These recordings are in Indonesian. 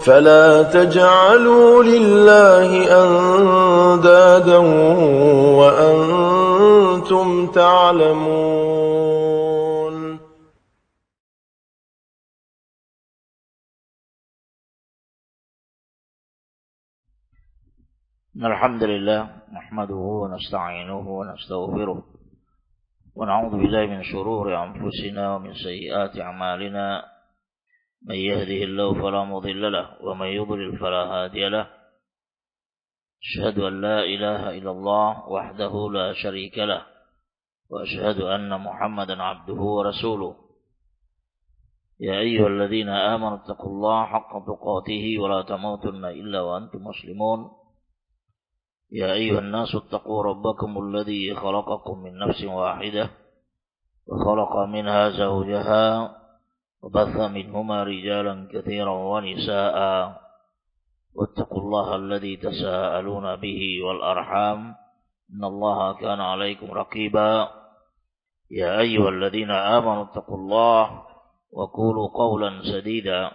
فلا تجعلوا لله أندادا وأنتم تعلمون. الحمد لله نحمده ونستعينه ونستغفره ونعوذ بالله من شرور أنفسنا ومن سيئات أعمالنا. من يهده الله فلا مضل له ومن يضلل فلا هادي له. أشهد أن لا إله إلا الله وحده لا شريك له وأشهد أن محمدا عبده ورسوله. يا أيها الذين آمنوا اتقوا الله حق تقاته ولا تموتن إلا وأنتم مسلمون. يا أيها الناس اتقوا ربكم الذي خلقكم من نفس واحدة وخلق منها زوجها وبث منهما رجالا كثيرا ونساء واتقوا الله الذي تساءلون به والأرحام إن الله كان عليكم رقيبا. يا أيها الذين آمنوا اتقوا الله وقولوا قولا سديدا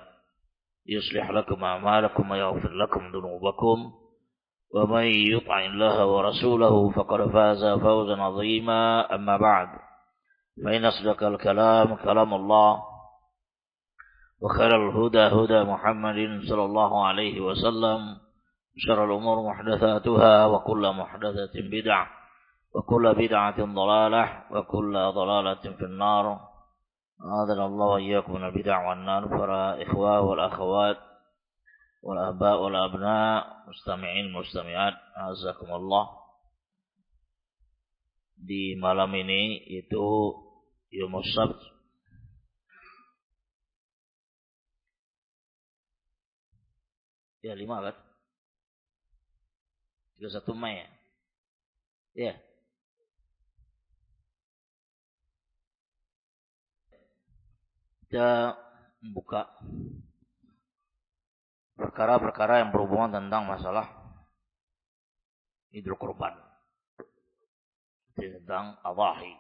يصلح لكم أعمالكم ويغفر لكم ذنوبكم ومن يطع الله ورسوله فقد فاز فوزا عظيما. أما بعد فإن أصدق الكلام كلام الله وخير الهدى هدى محمد صلى الله عليه وسلم. شر الأمور محدثاتها وكل محدثة بدعة وكل بدعة ضلالة وكل ضلالة في النار. أعاذنا الله وإياكم من البدع والنار. Para ikhwah wal akhwat wal aba wal abna mustami'in mustami'at azakumullah. Di malam ini itu Yaumus Sabt ya 5 kan 31 Mei ya. Kita membuka perkara-perkara yang berhubungan tentang masalah Idul Kurban, tentang adhahi.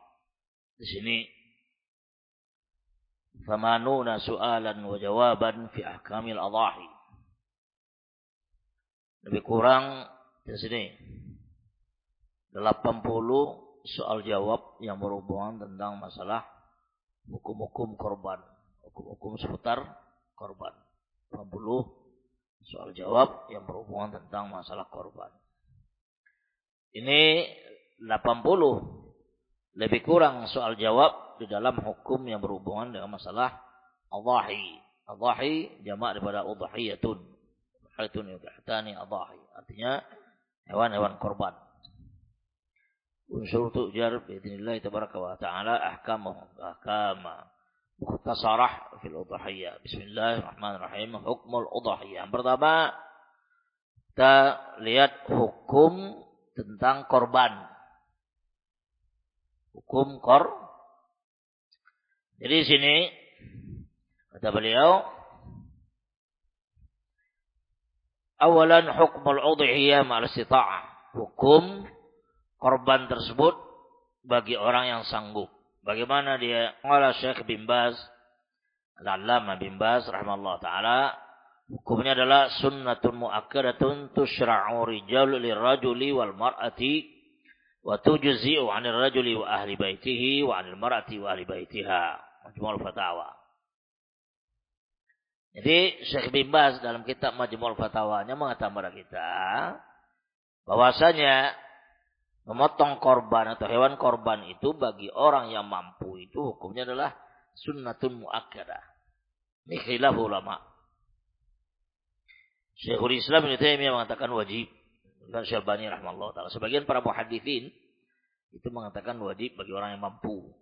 Di sini thamanuna su'alan wa jawaban fi ahkamil adhahi. Lebih kurang di sini 80 soal jawab yang berhubungan tentang masalah hukum-hukum korban, hukum-hukum seputar korban. 80 soal jawab yang berhubungan tentang masalah korban. Ini 80 lebih kurang soal jawab di dalam hukum yang berhubungan dengan masalah adhahi. Adhahi jamak daripada udhiyatun. Udhiyatun yudhatani adhahi. Artinya hewan-hewan korban. Unsur tujar biidznillah tabaraka wa ta'ala ahkama mukhtasarah fil udhiyah. Bismillahirrahmanirrahim. Hukmul udhiyah. Yang pertama kita lihat hukum tentang korban. Hukum Jadi sini kata beliau, awalan hukmul udhiyah ma'al istita'ah. Hukum korban tersebut bagi orang yang sanggup. Bagaimana dia? Qala Syekh bin Baz, Al-Allamah bin Baz rahimahullah taala, hukumnya adalah sunnatun muakkadatun tushra'u rijal lirrajuli wal mar'ati wa tujzi'u 'anil rajuli wa ahli baitihi wa 'anil mar'ati wa ahli baitiha. Majmu'ul Fatawa. Jadi Syekh bin Baz dalam kitab Majmu'ul Fatawanya mengatakan kepada kita bahwasanya memotong korban atau hewan korban itu bagi orang yang mampu itu hukumnya adalah sunnatun muakkadah. Ini khilaf ulama. Syekhul Islam Ibnu Taimiyah mengatakan wajib, dan Syalbani rahimahullah taala. Sebagian para muhaditsin itu mengatakan wajib bagi orang yang mampu.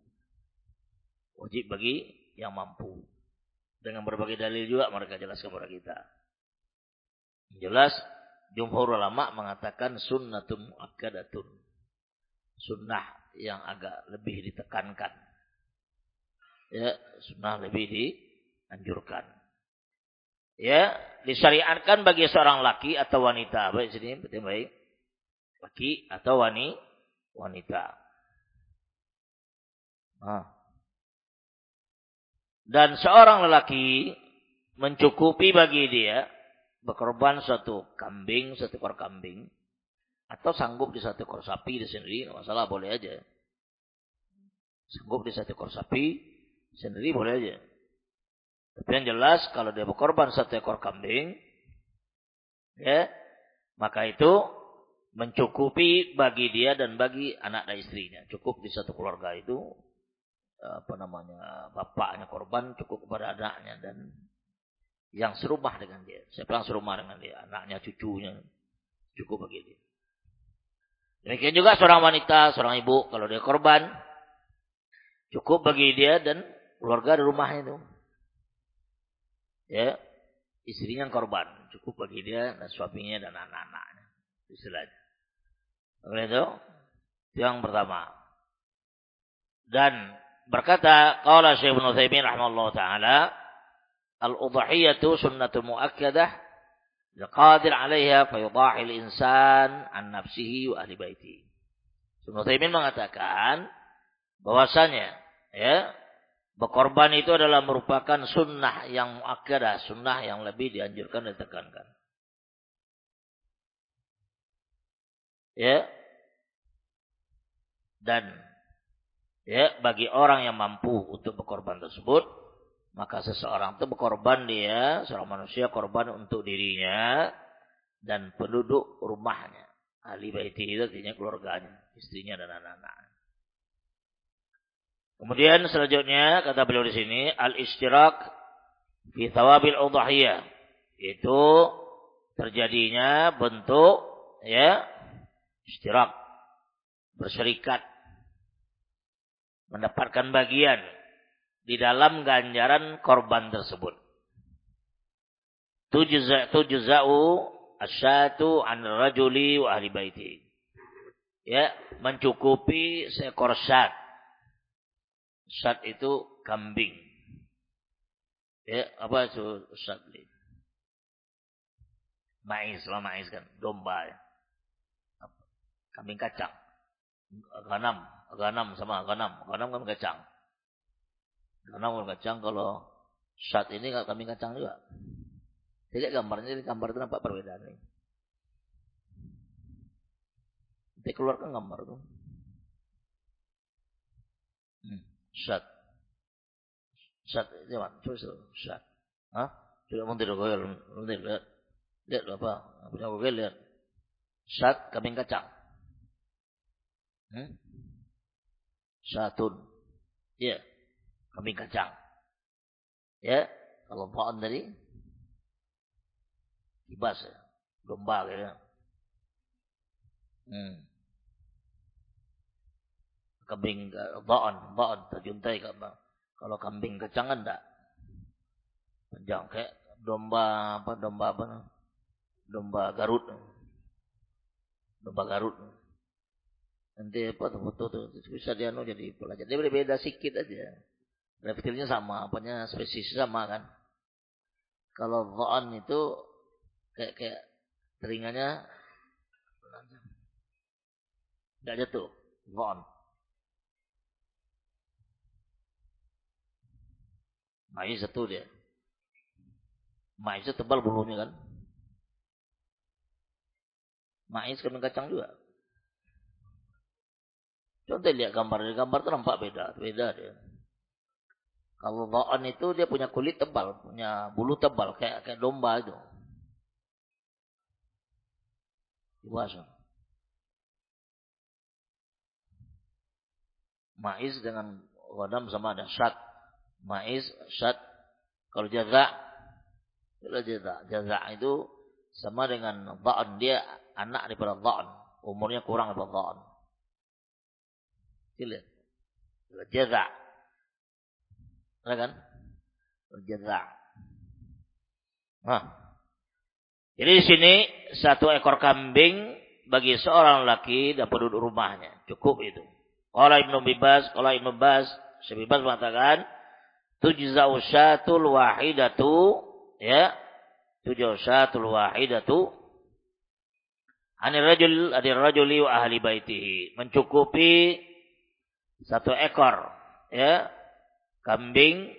Wajib bagi yang mampu. Dengan berbagai dalil juga mereka jelaskan kepada kita. Jelas jumhur ulama mengatakan sunnatun muakkadatun. Sunnah yang agak lebih ditekankan. Ya, sunnah lebih dianjurkan. Ya, disyariatkan bagi seorang laki atau wanita. Baik sini, betul baik. Laki atau wanita. Dan seorang lelaki mencukupi bagi dia berkorban satu kambing, satu ekor kambing, atau sanggup di satu ekor sapi di sendiri, nggak masalah, boleh aja. Sanggup di satu ekor sapi sendiri boleh aja. Tapi yang jelas kalau dia berkorban satu ekor kambing, ya, maka itu mencukupi bagi dia dan bagi anak dan istrinya. Cukup di satu keluarga itu, bapaknya korban, cukup kepada anaknya dan yang serumah dengan dia. Saya bilang serumah dengan dia, anaknya, cucunya, cukup bagi dia. Demikian juga seorang wanita, seorang ibu, kalau dia korban, cukup bagi dia dan keluarga di rumahnya itu. Ya, istrinya korban, cukup bagi dia dan suaminya dan anak-anaknya. Istilahnya. Oleh itu yang pertama. Dan berkata qala Syekh Ibnu Utsaimin rahimahullah taala, al-udhiyatu sunnatun muakkadah liqadir 'alaiha fa yudahi al-insan an nafsihi wa ahli baiti. Ibnu Utsaimin mengatakan bahwasanya ya, berkorban itu adalah merupakan sunnah yang muakkadah, sunnah yang lebih dianjurkan dan ditekankan. Ya. Dan ya, bagi orang yang mampu untuk berkorban tersebut, maka seseorang itu berkorban, dia seorang manusia korban untuk dirinya dan penduduk rumahnya. Ahli baiti itu artinya keluarganya, istrinya dan anak-anaknya. Kemudian selanjutnya kata beliau di sini, al-ishtirak fi thawabil udhiyah, itu terjadinya bentuk ya ishtirak, berserikat, mendapatkan bagian di dalam ganjaran korban tersebut. Tujza'u asyatu an rajuli wa ahli baiti. Ya, mencukupi seekor syat. Syat itu kambing. Ya, apa itu syat? Mais kan, domba ya. Kambing kacang. Ganam sama ganam kan kacang. Ganam kan kacang, kalau syat ini kambing kacang juga. Jadi gambarnya, ini gambar itu nampak perbedaan ini. Nanti keluarkan gambar itu. Syat. Syat itu mana? Coba syat. Hah? Coba mau tidak goyal, lihat. Lihat apa? Punya goyal lihat. Syat kambing kacang. Syatun. Ya, kambing kacang. Ya, kalau pohon tadi kibas ya, domba gitu. Kambing baon terjuntai kalau kambing kacang kan enggak. Panjang kayak domba Garut. Domba Garut. Nanti apa foto tuh bisa dia jadi pelajar. Dia berbeda sedikit aja. Reptilnya sama, apanya spesies sama kan. Kalau dha'n itu kayak telinganya enggak jatuh. Dha'n. Mais satu dia. Mais itu tebal bulunya kan. Mais kambing kacang juga. Contoh lihat gambar itu nampak beda dia. Kalau dha'n itu dia punya kulit tebal, punya bulu tebal kayak domba itu. Dewasa. Mais dengan ghanam sama ada syat. Mais, syat. Kalau jaza itu sama dengan dha'n, dia anak daripada dha'n, umurnya kurang daripada dha'n. Lihat. Jaza. Ada kan? Jaza. Nah. Jadi di sini satu ekor kambing bagi seorang laki dan penduduk rumahnya. Cukup itu. Qala Ibnu Bas mengatakan tujza'u syatul wahidatu, ya. Tujza'u syatul wahidatu anir rajuli wa ahli baitihi. Mencukupi satu ekor, ya, kambing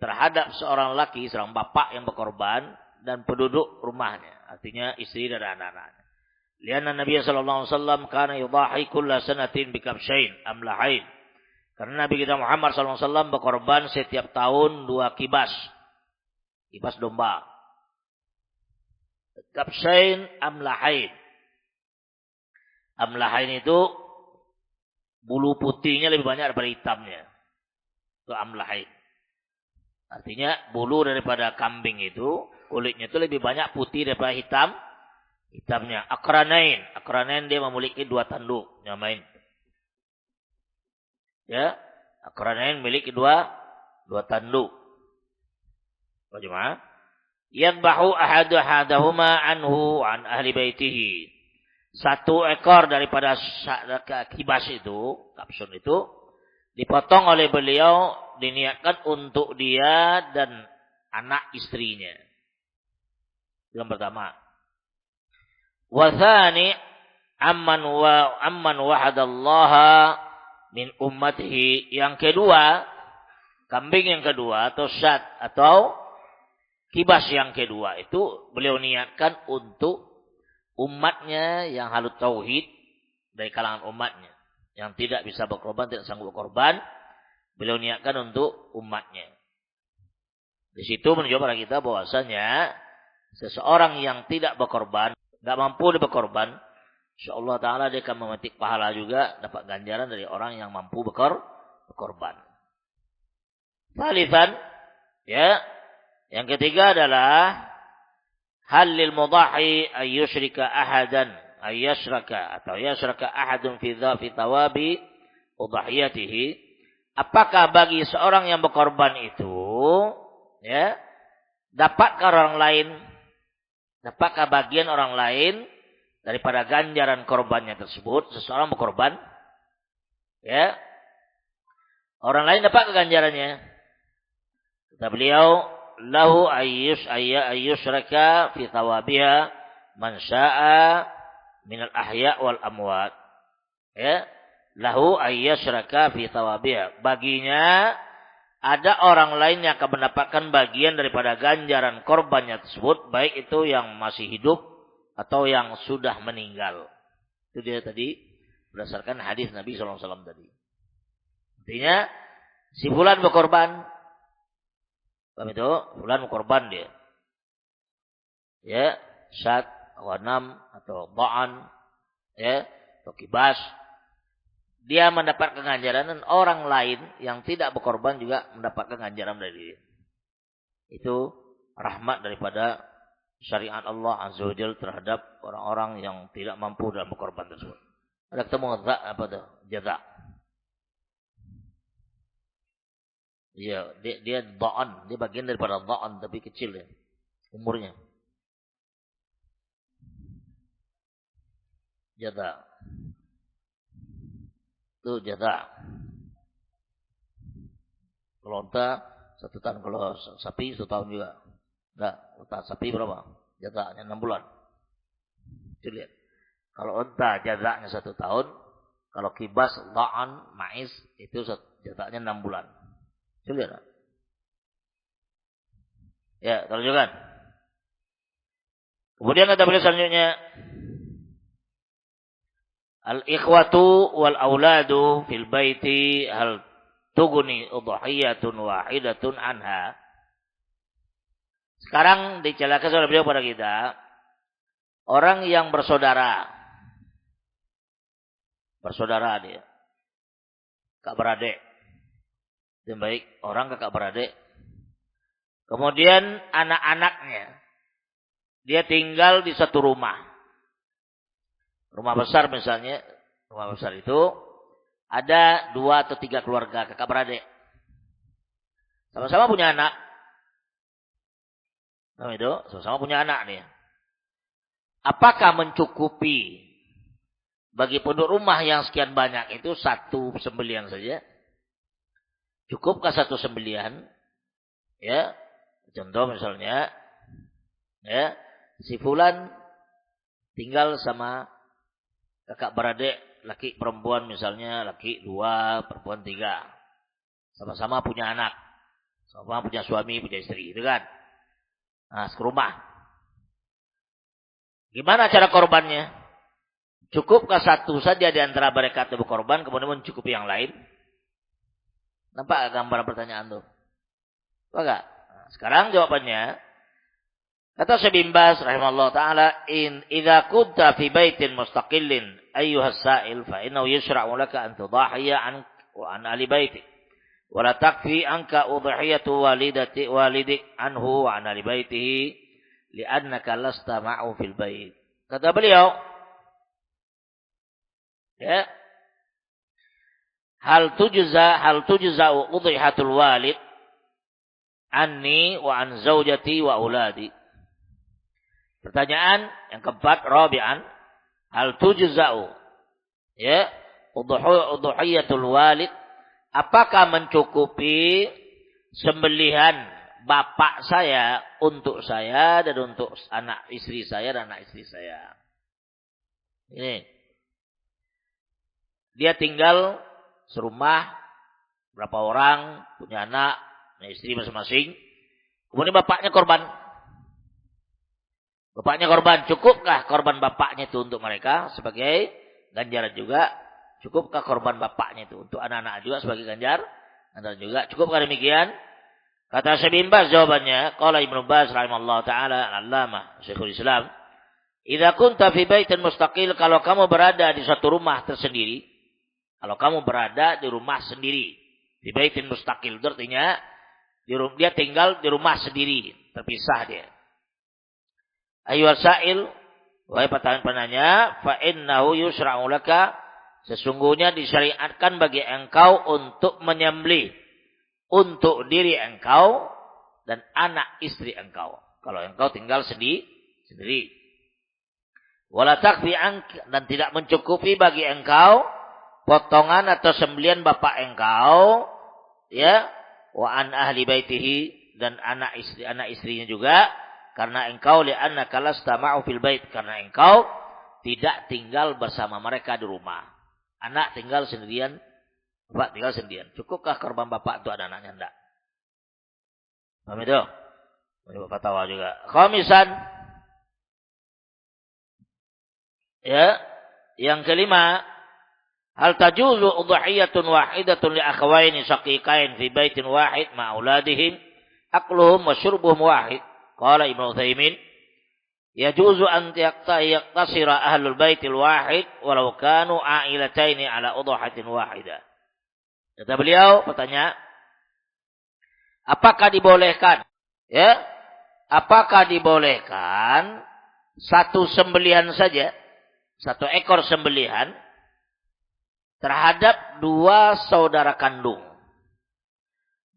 terhadap seorang laki, seorang bapak yang berkorban dan penduduk rumahnya, artinya istri dan anak-anaknya. Lianna Nabi sallallahu alaihi wasallam kana yudhahi kulla sanatin bikabshain amlahain. Karena Nabi kita Muhammad sallallahu alaihi wasallam berkorban setiap tahun 2 kibas. Kibas domba. Kabshain amlahain. Amlahain itu bulu putihnya lebih banyak daripada hitamnya. Itu amlahain. Artinya bulu daripada kambing itu, kulitnya itu lebih banyak putih daripada hitamnya. Akranain. Akranain dia memiliki 2 tanduk. Nyamain. Ya. Akranain memiliki 2 tanduk. Bagaimana? Yadbahu ahadahuma anhu an ahli baitihi. 1 ekor daripada kibas itu, kapsun itu, dipotong oleh beliau, diniatkan untuk dia dan anak istrinya. Yang pertama. Wathani amman wahadallaha min ummatihi. Yang kedua, kambing yang kedua atau syat atau kibas yang kedua itu beliau niatkan untuk umatnya yang halut tauhid dari kalangan umatnya. Yang tidak bisa berkorban, tidak sanggup berkorban. Beliau niatkan untuk umatnya. Di situ menunjukkan kepada kita bahwasanya seseorang yang tidak berkorban, tidak mampu berkorban, insyaallah ta'ala dia akan memetik pahala juga, dapat ganjaran dari orang yang mampu berkorban. Salisan, ya. Yang ketiga adalah halil mudahi ayyusyrika ahadan ayyashraka atau yashraka ahadun fi tawabi udhiyatihi. Apakah bagi seorang yang berkorban itu, ya, dapatkah bagian orang lain daripada ganjaran korbannya tersebut? Seseorang berkorban, ya, orang lain dapat ganjarannya. Kata beliau, lahu ayyushraka fi thawabiha man syaa'a min al-ahya' wal amwat. Ya, lahu ayyushraka fi thawabiha. Baginya ada orang lain yang akan mendapatkan bagian daripada ganjaran korbannya tersebut, baik itu yang masih hidup atau yang sudah meninggal. Itu dia tadi berdasarkan hadis Nabi sallallahu alaihi wasallam tadi. Artinya si fulan berkorban, paham itu? Fulan berkorban dia. Ya, syat, ghanam atau ba'an, ya, atau kibas. Dia mendapatkan ganjaran dan orang lain yang tidak berkorban juga mendapatkan ganjaran dari dia. Itu rahmat daripada syariat Allah Azza wa Jalla terhadap orang-orang yang tidak mampu dalam berkorban tersebut. Ada ketemu jaza. Iya, dia dha'an, dia bagian daripada dha'an tapi kecil ya umurnya. Jaza. Itu jaza. Kalau unta 1 tahun, kalau sapi 1 tahun juga. Enggak, unta sapi berapa? Jazanya 6 bulan. Itu lihat. Kalau unta jazanya 1 tahun, kalau kibas, dha'an, maiz itu jazanya 6 bulan. Itu lihat. Ya, teruskan. Kemudian kata beliau selanjutnya, al-ikhwatu wal auladu fil baiti hal tughni udhiyatun wahidatun anha. Sekarang dijelaskan oleh beliau pada kita, orang yang bersaudara dia, kakak beradik, yang baik orang kakak beradik. Kemudian anak-anaknya, dia tinggal di satu rumah. Rumah besar misalnya, rumah besar itu ada 2 atau 3 keluarga kakak beradik. Sama-sama punya anak. Nah itu, sama-sama punya anak nih. Apakah mencukupi bagi penduduk rumah yang sekian banyak itu 1 sembelihan saja? Cukupkah 1 sembelihan? Ya, contoh misalnya, ya, si fulan tinggal sama kakak beradik, laki perempuan misalnya, laki 2, perempuan 3. Sama-sama punya anak. Sama-sama punya suami, punya istri, itu kan. Nah, serumah. Gimana cara korbannya? Cukupkah satu saja di antara mereka itu berkorban, kemudian mencukupi yang lain? Nampak gambaran pertanyaan itu? Enggak? Nah, sekarang jawabannya, kata Syekh bin Baz rahimahullah taala, idza kunta fi baitin mustaqillin ayyuhas sa'il fa innahu yushra'u laka an tudahiya an wa an ahli baitik wa la takfi anka udhiyatu walidik anhu wa an ahli baitihi li'annaka lasta ma'u fil bait. Kata beliau, ya, hal tujza udhihatul walid anni wa an zaujati wa auladi. Pertanyaan yang keempat, rabi'an, hal tujza'u, ya, udhiyatul walid, apakah mencukupi sembelihan bapak saya untuk saya dan untuk anak istri saya dan anak istri saya? Ini. Dia tinggal serumah, berapa orang, punya anak, punya istri masing-masing. Kemudian bapaknya korban. Bapaknya korban, cukupkah korban bapaknya itu untuk mereka sebagai ganjaran juga? Cukupkah korban bapaknya itu untuk anak-anak juga sebagai ganjaran juga? Cukupkah demikian? Kata Syekh bin Baz jawabannya, qala Ibnu Baz rahimallahu taala al-allamah Syekhul Islam, idza kunta fi baitin mustaqil, kalau kamu berada di suatu rumah tersendiri, kalau kamu berada di rumah sendiri, di baitin mustaqil, artinya dia tinggal di rumah sendiri, terpisah dia. Ayyuhas sa'il, wahai penanya, fa innahu yusra'u laka, sesungguhnya disyariatkan bagi engkau untuk menyembelih untuk diri engkau dan anak istri engkau. Kalau engkau tinggal sendiri. Wala takfi anka, dan tidak mencukupi bagi engkau potongan atau sembelian bapak engkau, ya, wa an ahli baitihi, dan anak istrinya juga, karena engkau li'annaka lasta ma'u fil bait, karena engkau tidak tinggal bersama mereka di rumah. Anak tinggal sendirian, bapak tinggal sendirian. Cukupkah korban bapak untuk anak-anaknya? Enggak. Paham itu? Ini fatwa juga. Khamisan, ya, yang kelima, hal tajuzu udhiyatun wahidatun li akhawaini shaqiqain fi baitin wahid ma auladihim akluhum wa syurbuhum wahid. Qala Ibnu Utsaimin, yajuzu an yaqtasira ahlul baitil wahid walau kanu ailataini ala udhahatin wahidah. Kata beliau, bertanya, apakah dibolehkan, ya? Apakah dibolehkan satu sembelihan saja, satu ekor sembelihan terhadap dua saudara kandung?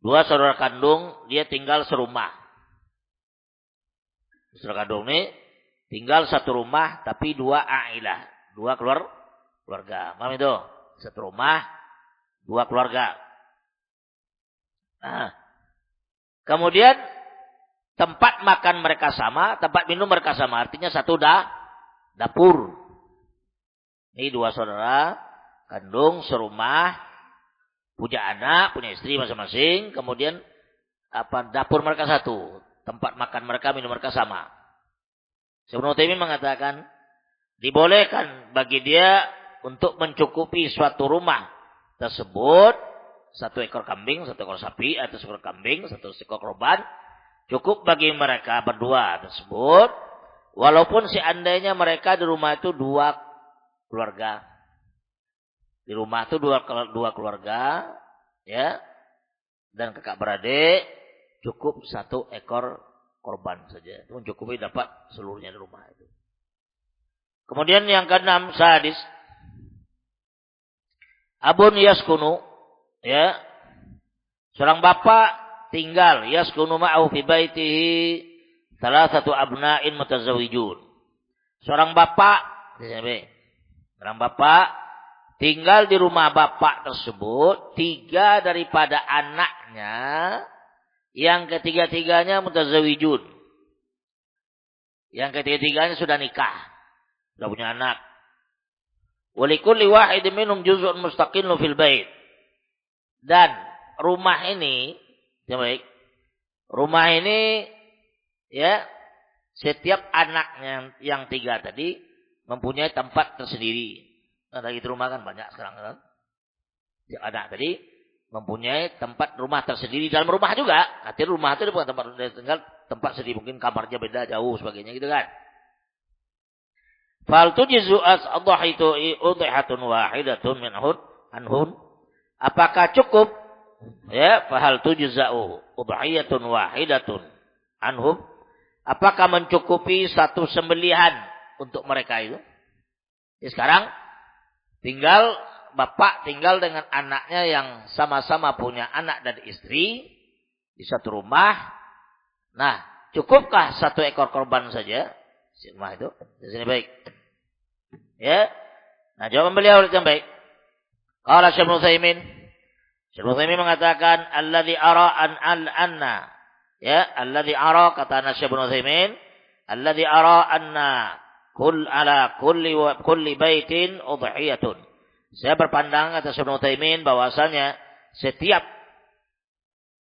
Dua saudara kandung, dia tinggal serumah. Saudara kandung ini tinggal satu rumah tapi dua ailah, dua keluarga. Paham itu? Satu rumah, dua keluarga. Nah, kemudian tempat makan mereka sama, tempat minum mereka sama, artinya satu dapur. Ini dua saudara kandung serumah, punya anak, punya istri masing-masing, kemudian dapur mereka satu. Tempat makan mereka, minum mereka sama. Ibnu Utsaimin mengatakan, dibolehkan bagi dia untuk mencukupi suatu rumah tersebut, satu ekor kambing, satu ekor sapi, atau satu ekor kambing, satu ekor korban, cukup bagi mereka berdua tersebut, walaupun seandainya mereka di rumah itu dua keluarga. Di rumah itu dua keluarga, ya, dan kakak beradik, cukup satu ekor korban saja. Itu mencukupi dapat seluruhnya di rumah itu. Kemudian yang keenam, sadis, abun yaskunu, ya, seorang bapak tinggal yaskunu ma'ahu fi baitihi salasatu abna'in mutazawwijun. Seorang bapak tinggal di rumah bapak tersebut, tiga daripada anaknya yang ketiga-tiganya mutazawijun. Yang ketiga-tiganya sudah nikah, sudah punya anak. Walikulli wahidin minhum juz'un mustaqillun fil bait. Dan rumah ini, ya baik, rumah ini, ya, Setiap anaknya yang 3 tadi mempunyai tempat tersendiri. Nah, lagi di rumah kan banyak sekarang kan. Setiap anak tadi mempunyai tempat rumah tersendiri dalam rumah juga. Artinya rumah itu bukan tempat tinggal, tempat sendiri, mungkin kamarnya beda jauh sebagainya gitu kan. Fal tujizu as-adhaitu udhihatun wahidatun anhun. Apakah cukup ya fahal tujza'u udhiyatun wahidatun anhum? Apakah mencukupi satu sembelihan untuk mereka itu? Ya, sekarang bapak tinggal dengan anaknya yang sama-sama punya anak dan istri di satu rumah. Nah, cukupkah 1 ekor korban saja? Si rumah itu. Di sini baik. Ya. Nah, jawaban beliau yang baik. Qala Syekh Utsaimin. Syekh Utsaimin mengatakan alladzi ara anna ya, alladzi ara kata Syekh Utsaimin, alladzi ara anna kulli baitin udhiyatun. Saya berpandang kata Syekh Utsaimin bahwasanya setiap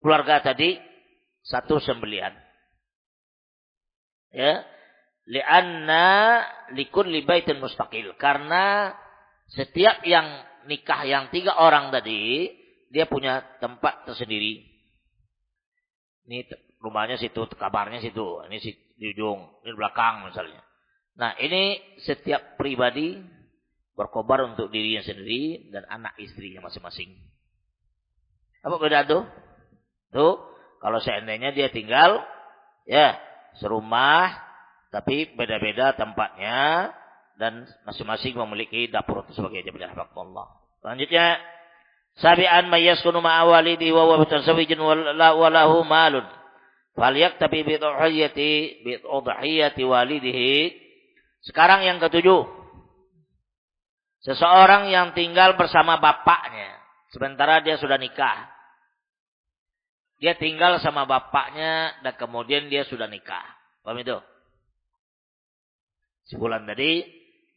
keluarga tadi 1 sembelihan. Ya. Lianna likulli baitin mustaqil. Karena setiap yang nikah yang 3 orang tadi, dia punya tempat tersendiri. Ini rumahnya situ, kamarnya situ. Ini di ujung, ini di belakang misalnya. Nah, ini setiap pribadi berkobar untuk dirinya sendiri dan anak istrinya masing-masing. Apa beda tuh? Tuh, kalau seandainya dia tinggal, ya, serumah, tapi beda-beda tempatnya dan masing-masing memiliki dapur itu sebagai jabatan Allah. Selanjutnya, sabi'an mayyaskunu ma'a walidi wa huwa mutazawijun wa lahu malun. Falyaktabi bi udhiyati walidihi. Sekarang yang ketujuh. Seseorang yang tinggal bersama bapaknya sementara dia sudah nikah. Dia tinggal sama bapaknya dan kemudian dia sudah nikah. Paham itu? Sebulan tadi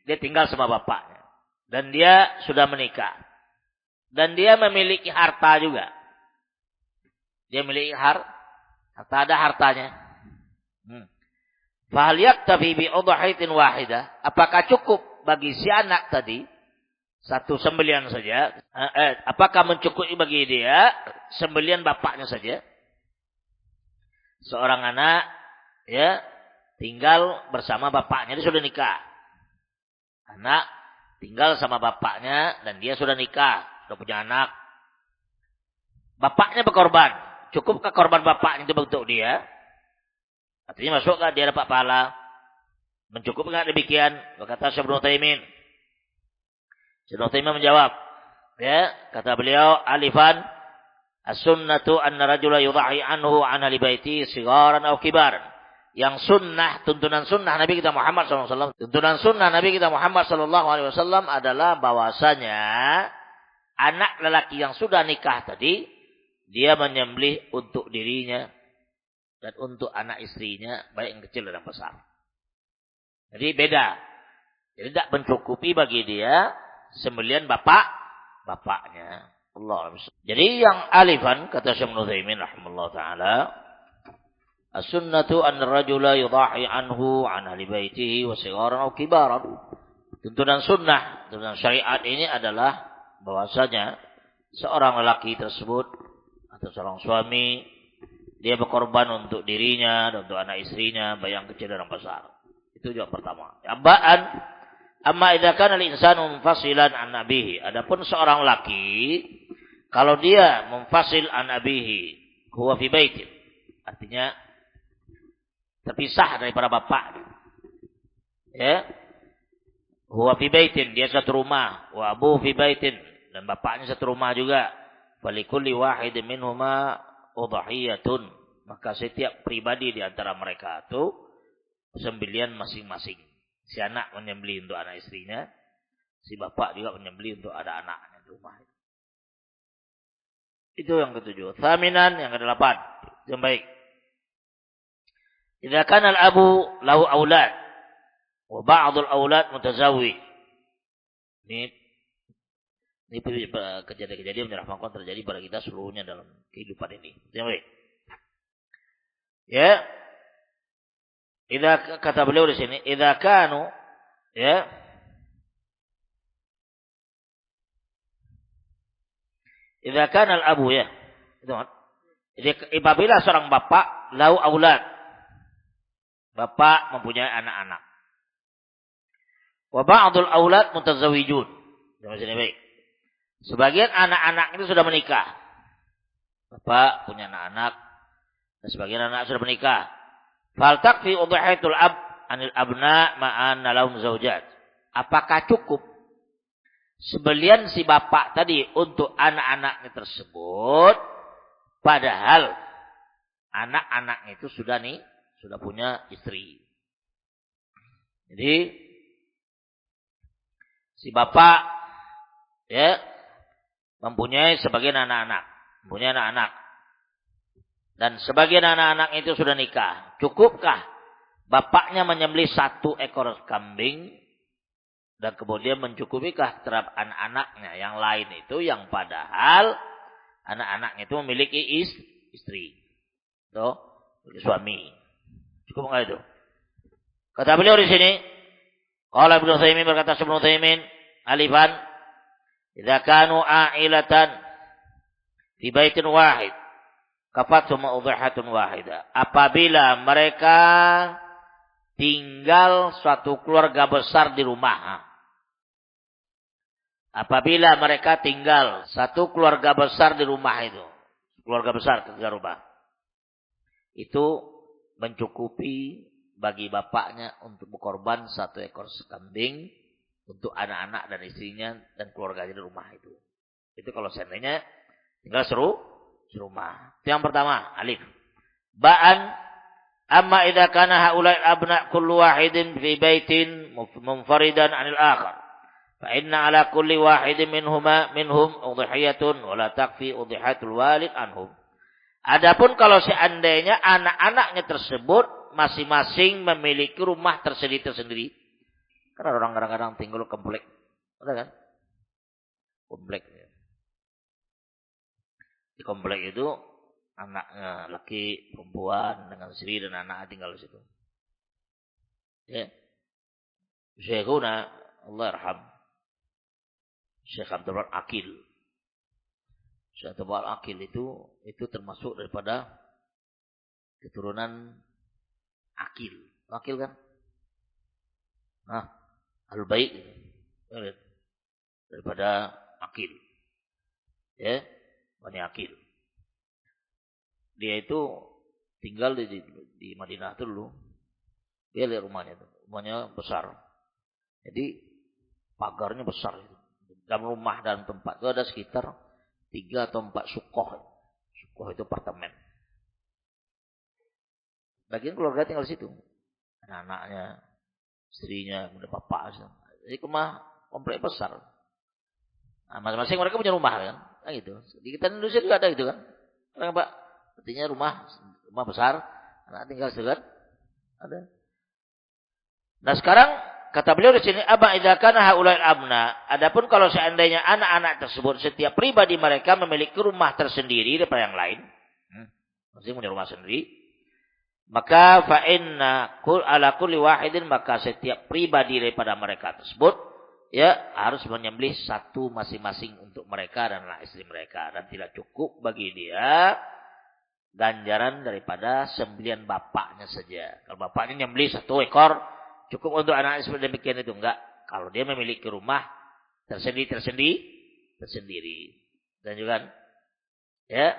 dia tinggal sama bapaknya dan dia sudah menikah dan dia memiliki harta juga. Dia memiliki harta, ada hartanya. Fahal yaktafi bi udhiyatin wahidah? Apakah cukup bagi si anak tadi 1 sembelihan saja? Apakah mencukupi bagi dia sembelihan bapaknya saja? Seorang anak ya tinggal bersama bapaknya, dia sudah nikah. Anak tinggal sama bapaknya dan dia sudah nikah, sudah punya anak. Bapaknya berkorban. Cukupkah korban bapaknya itu untuk dia? Artinya masukkah dia dapat pahala? Mencukupkah demikian? Berkata Syekh Utsaimin. Syekh Utsaimin menjawab, ya, kata beliau, alifan as-sunnatu anna rajula yudhahi anhu an ahli baiti sigharan aw kibaran. Yang sunnah, tuntunan sunnah Nabi kita Muhammad SAW. Tuntunan sunnah Nabi kita Muhammad SAW adalah bahwasanya anak lelaki yang sudah nikah tadi, dia menyembelih untuk dirinya dan untuk anak istrinya, baik yang kecil dan yang besar. Jadi beda. Jadi tidak mencukupi bagi dia sembelihan bapaknya. Allah. Jadi yang alifan, kata Syekh Utsaimin rahimahullah ta'ala, as-sunnatu anna rajula yudhahi anhu an ahli baitihi wa sigharan aw kibaran. Tuntunan sunnah, tuntunan syariat ini adalah bahwasanya seorang lelaki tersebut atau seorang suami dia berkorban untuk dirinya dan untuk anak istrinya, baik yang kecil dan yang besar. Itu jawab pertama. Ambaan amma idza kana al-insanu munfasilan an abihi. Adapun seorang laki kalau dia munfasil an abihi, huwa fi baitin. Artinya terpisah daripada bapak. Ya. Huwa fi baitin, dia satu rumah, wa abuhu fi baitin, dan bapaknya satu rumah juga. Falikulli wahidin minhuma udhiyatun. Maka setiap pribadi di antara mereka itu sembelihan masing-masing. Si anak menyembelih untuk anak istrinya, si bapak juga menyembelih untuk ada anaknya di rumah. Itu yang ketujuh. Thaminan, yang kedelapan. Yang baik. Idza kana al-abu lahu aulad wa ba'dul aulad mutazawwij. Ini kejadian-kejadian yang terjadi pada kita seluruhnya dalam kehidupan ini. Yang baik. Ya. Kata beliau di sini, idza kanu ya. Idza kana al-abu ya. Itu kan. Jadi apabila seorang bapak lahu aulad. Bapak mempunyai anak-anak. Wa ba'dul aulad mutazawwijun. Jangan sini baik. Sebagian anak-anak itu sudah menikah. Bapak punya anak-anak dan sebagian anak sudah menikah. Fal takfi udhihatul ab anil abna ma'an lahum zaujat. Apakah cukup sembelian si bapak tadi untuk anak-anaknya tersebut padahal anak-anaknya itu sudah punya istri. Jadi si bapak ya mempunyai sebagian anak-anak, dan sebagian anak-anak itu sudah nikah. Cukupkah bapaknya menyembelih 1 ekor kambing dan kemudian mencukupikah terhadap anak-anaknya yang lain itu yang padahal anak-anaknya itu memiliki istri, tuh, suami. Cukup enggak itu? Kata beliau di sini, qala Ibnu Utsaimin, berkata Ibnu Utsaimin, alifan, idza kanu a'ilatan fi baitin wahid kafatum udhihatun wahida. Apabila mereka tinggal suatu keluarga besar di rumah. Apabila mereka tinggal satu keluarga besar di rumah itu. Keluarga besar di rumah. Itu mencukupi bagi bapaknya untuk berkorban 1 ekor kambing untuk anak-anak dan istrinya dan keluarganya di rumah itu. Itu kalau seandainya tinggal serumah. Itu yang pertama, alif. Ba'an amma idza kana haula'i abna kullu wahidin fi baitin munfaridan 'anil akhar fa inna 'ala kulli wahidin minhum udhiyatun wa la takfi udhiyatul walid anhum. Adapun kalau seandainya anak-anaknya tersebut masing-masing memiliki rumah tersendiri-tersendiri. Karena orang kadang-kadang tinggal komplek. Ada kan? Komplek. Di komplek itu anaknya laki, perempuan dengan istri dan anak tinggal di situ. Ya. Syekhuna Allah yarham. Syekh Abdul Akil. Syekh Abdul Akil itu termasuk daripada keturunan Akil. Akil kan? Nah, Al-Baik daripada Akil. Ya, Bani Akil. Dia itu tinggal di Madinah itu dulu. Dia lihat rumahnya itu. Rumahnya besar. Jadi pagarnya besar. Dalam rumah dan tempat itu ada sekitar 3 atau 4 sukoh. Sukoh itu apartemen. Bagian keluarga tinggal di situ. Anak-anaknya, istrinya, kemudian bapak. Jadi rumah komplek besar. Nah, masing-masing mereka punya rumah kan. Nah gitu. Di kita Indonesia juga ada gitu kan. Pak, artinya rumah besar, anak tinggal situ kan. Ada. Nah sekarang kata beliau di sini, aba idza kana haula'il abna. Adapun kalau seandainya anak-anak tersebut setiap pribadi mereka memiliki rumah tersendiri daripada yang lain, masing punya rumah sendiri, maka fa inna ala kulli wahidin, maka setiap pribadi daripada mereka tersebut ya harus menyembelih 1 masing-masing untuk mereka dan anak istri mereka, dan tidak cukup bagi dia ganjaran daripada sembelian bapaknya saja. Kalau bapaknya nyembelih 1 ekor cukup untuk anak istri, demikian itu enggak. Kalau dia memiliki rumah tersendiri dan juga ya.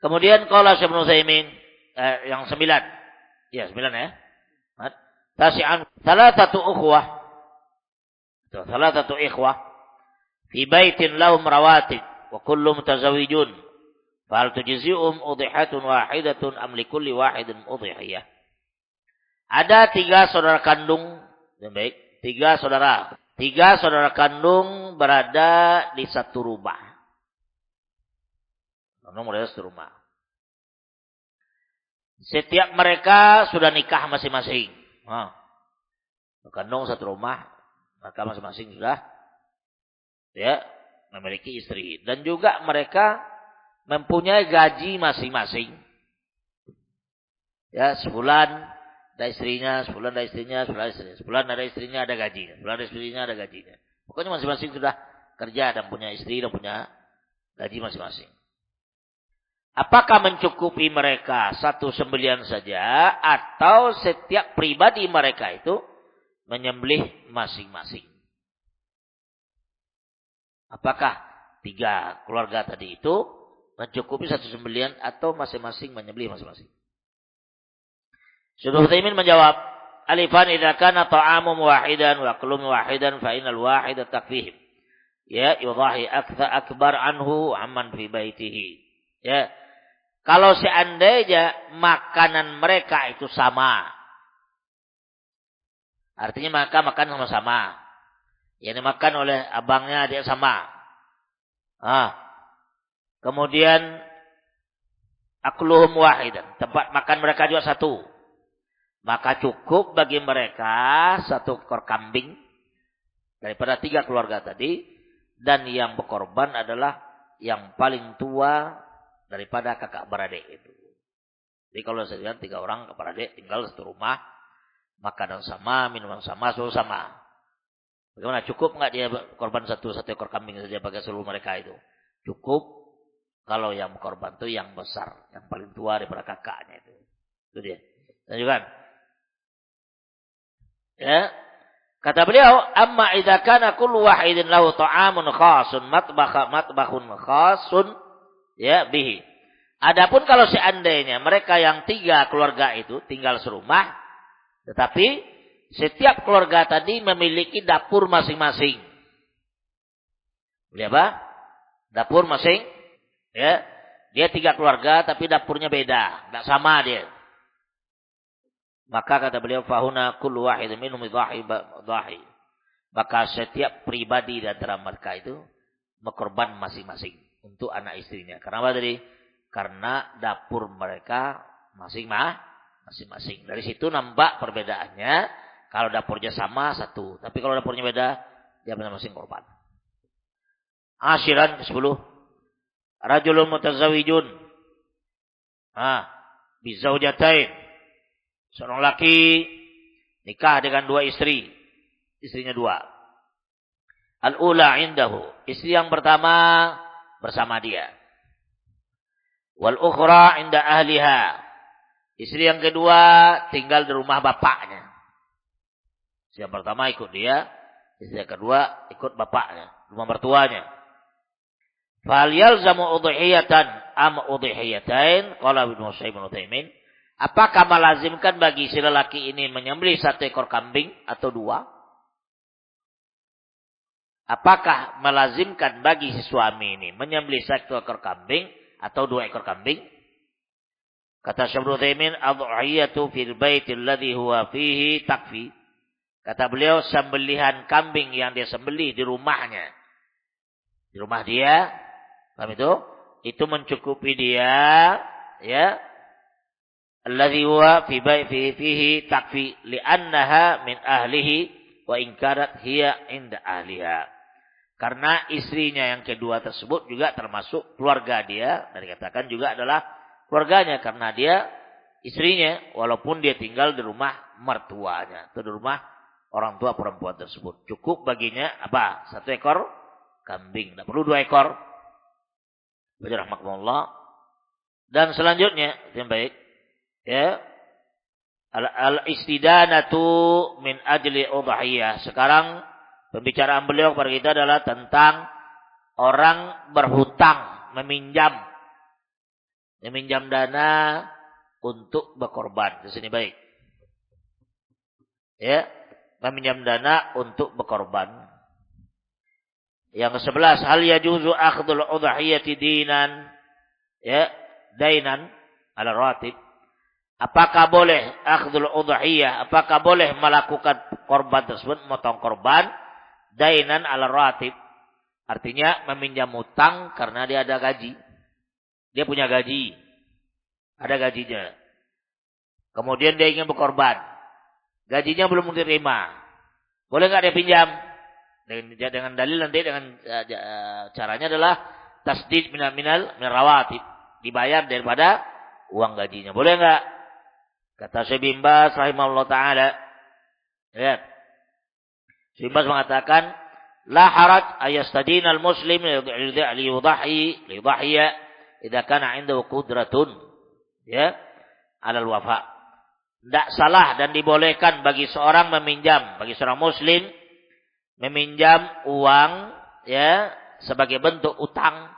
Kemudian qala Syekh Ibnu Utsaimin yang 9. Ya, 9 ya. Tasi'an salatatu ukhwah. Salatatu ikhwah fi baitin lahum rawatib wa kullu mutazawwijun. Fa hal tujzi'um udhihatun wahidatun am li kulli wahidin udhiyah. Ada 3 saudara kandung, baik, 3 saudara. 3 saudara kandung berada di satu rumah. Berada di satu rumah. Setiap mereka sudah nikah masing-masing. Kandung satu rumah, maka masing-masing sudah ya memiliki istri, dan juga mereka mempunyai gaji masing-masing. Ya, sebulan ada istrinya, sebulan ada istrinya, sebulan ada istrinya ada gajinya, sebulan ada istrinya ada gajinya. Pokoknya masing-masing sudah kerja dan punya istri dan punya gaji masing-masing. Apakah mencukupi mereka satu sembelihan saja atau setiap pribadi mereka itu menyembelih masing-masing? Apakah 3 keluarga tadi itu mencukupi satu sembelihan atau masing-masing menyembelih masing-masing? Syekh Utsaimin menjawab, alifan idza kana ta'amum wahidan wa aqlum wahidan fa innal wahida takfihim. Ya, yudahi akbar anhu amman fi baitihi. Ya. Kalau seandainya makanan mereka itu sama. Artinya makan sama-sama. Yang dimakan oleh abangnya dia sama. Kemudian akluhum wahidan. Tempat makan mereka juga satu. Maka cukup bagi mereka 1 ekor kambing. Daripada 3 keluarga tadi. Dan yang berkorban adalah yang paling tua daripada kakak beradik itu. Jadi kalau saya lihat 3 orang kakak beradik tinggal satu rumah, makanan sama, minuman sama, suhu sama. Bagaimana? Cukup nggak dia korban satu ekor kambing saja bagi seluruh mereka itu? Cukup kalau yang korban itu yang besar, yang paling tua daripada kakaknya itu. Itu dia. Lanjutkan. Ya. Kata beliau, amma idza kana kullu wahidin lahu ta'amun khasun matbakhun khasun ya bihi. Adapun kalau seandainya mereka yang 3 keluarga itu tinggal serumah, tetapi setiap keluarga tadi memiliki dapur masing-masing. Boleh apa? Dapur masing, ya. Dia 3 keluarga tapi dapurnya beda, enggak sama dia. Maka kata beliau fahuna kullu wahidin minhum dhahi. Maka setiap pribadi di antara mereka itu berkorban masing-masing untuk anak istrinya. Kenapa tadi? Karena dapur mereka masing-masing. Dari situ nampak perbedaannya. Kalau dapurnya sama 1, tapi kalau dapurnya beda, dia masing-masing korban. Asyiran ke-10. Rajulun mutazawijun. Bizaujatain. Seorang laki nikah dengan 2 istri. Istrinya 2. Al-ula indahu. Istri yang pertama bersama dia. Wal ukhra inda ahliha. Istri yang kedua tinggal di rumah bapaknya. Istri yang pertama ikut dia. Istri yang kedua ikut bapaknya. Rumah mertuanya. Fal yalzamu udhiyatan am udhiyatain. Qala Ibnu Utsaimin. Apakah melazimkan bagi si lelaki ini menyembelih 1 ekor kambing atau 2? Apakah melazimkan bagi si suami ini menyembelih 1 ekor kambing atau 2 ekor kambing? Kata Syekh Utsaimin, adhiyatu fil baiti alladhi huwa fihi takfi. Kata beliau, sembelihan kambing yang dia sembelih di rumahnya. Di rumah dia, paham itu mencukupi dia, ya. Alladhi huwa fihi takfi li'annaha min ahlihi wa in kanat hiya inda ahliha. Karena istrinya yang kedua tersebut juga termasuk keluarga dia, dan dikatakan juga adalah keluarganya karena dia istrinya walaupun dia tinggal di rumah mertuanya atau di rumah orang tua perempuan tersebut. Cukup baginya apa? 1 ekor kambing, tidak perlu 2 ekor. Baca rahmatullah. Dan selanjutnya yang baik, ya, al-istidanatu min ajli udhiyah. Sekarang pembicaraan beliau kepada kita adalah tentang orang berhutang, meminjam dana untuk berkorban. Di sini baik. Ya, meminjam dana untuk berkorban. Yang ke-11, hal yajuzu akhdul udhiyati dinan, ya, dainan ala ratib. Apakah boleh akhdul udhiyah, apakah boleh melakukan korban tersebut, memotong korban dainan ala ratib? Artinya meminjam utang karena dia ada gaji. Dia punya gaji. Ada gajinya. Kemudian dia ingin berkorban. Gajinya belum diterima. Boleh enggak dia pinjam? Dengan dalil nanti dengan caranya adalah tasdid minal rawatib. Dibayar daripada uang gajinya. Boleh enggak? Kata Syekh bin Baz rahimahullah taala, lihat. Syekh bin Baz mengatakan, la haraj ayastadina al-muslim liyudahhiya idza kana 'indahu qudratun ya 'ala al-wafa. Tidak salah dan dibolehkan bagi seorang meminjam, bagi seorang muslim meminjam uang ya sebagai bentuk utang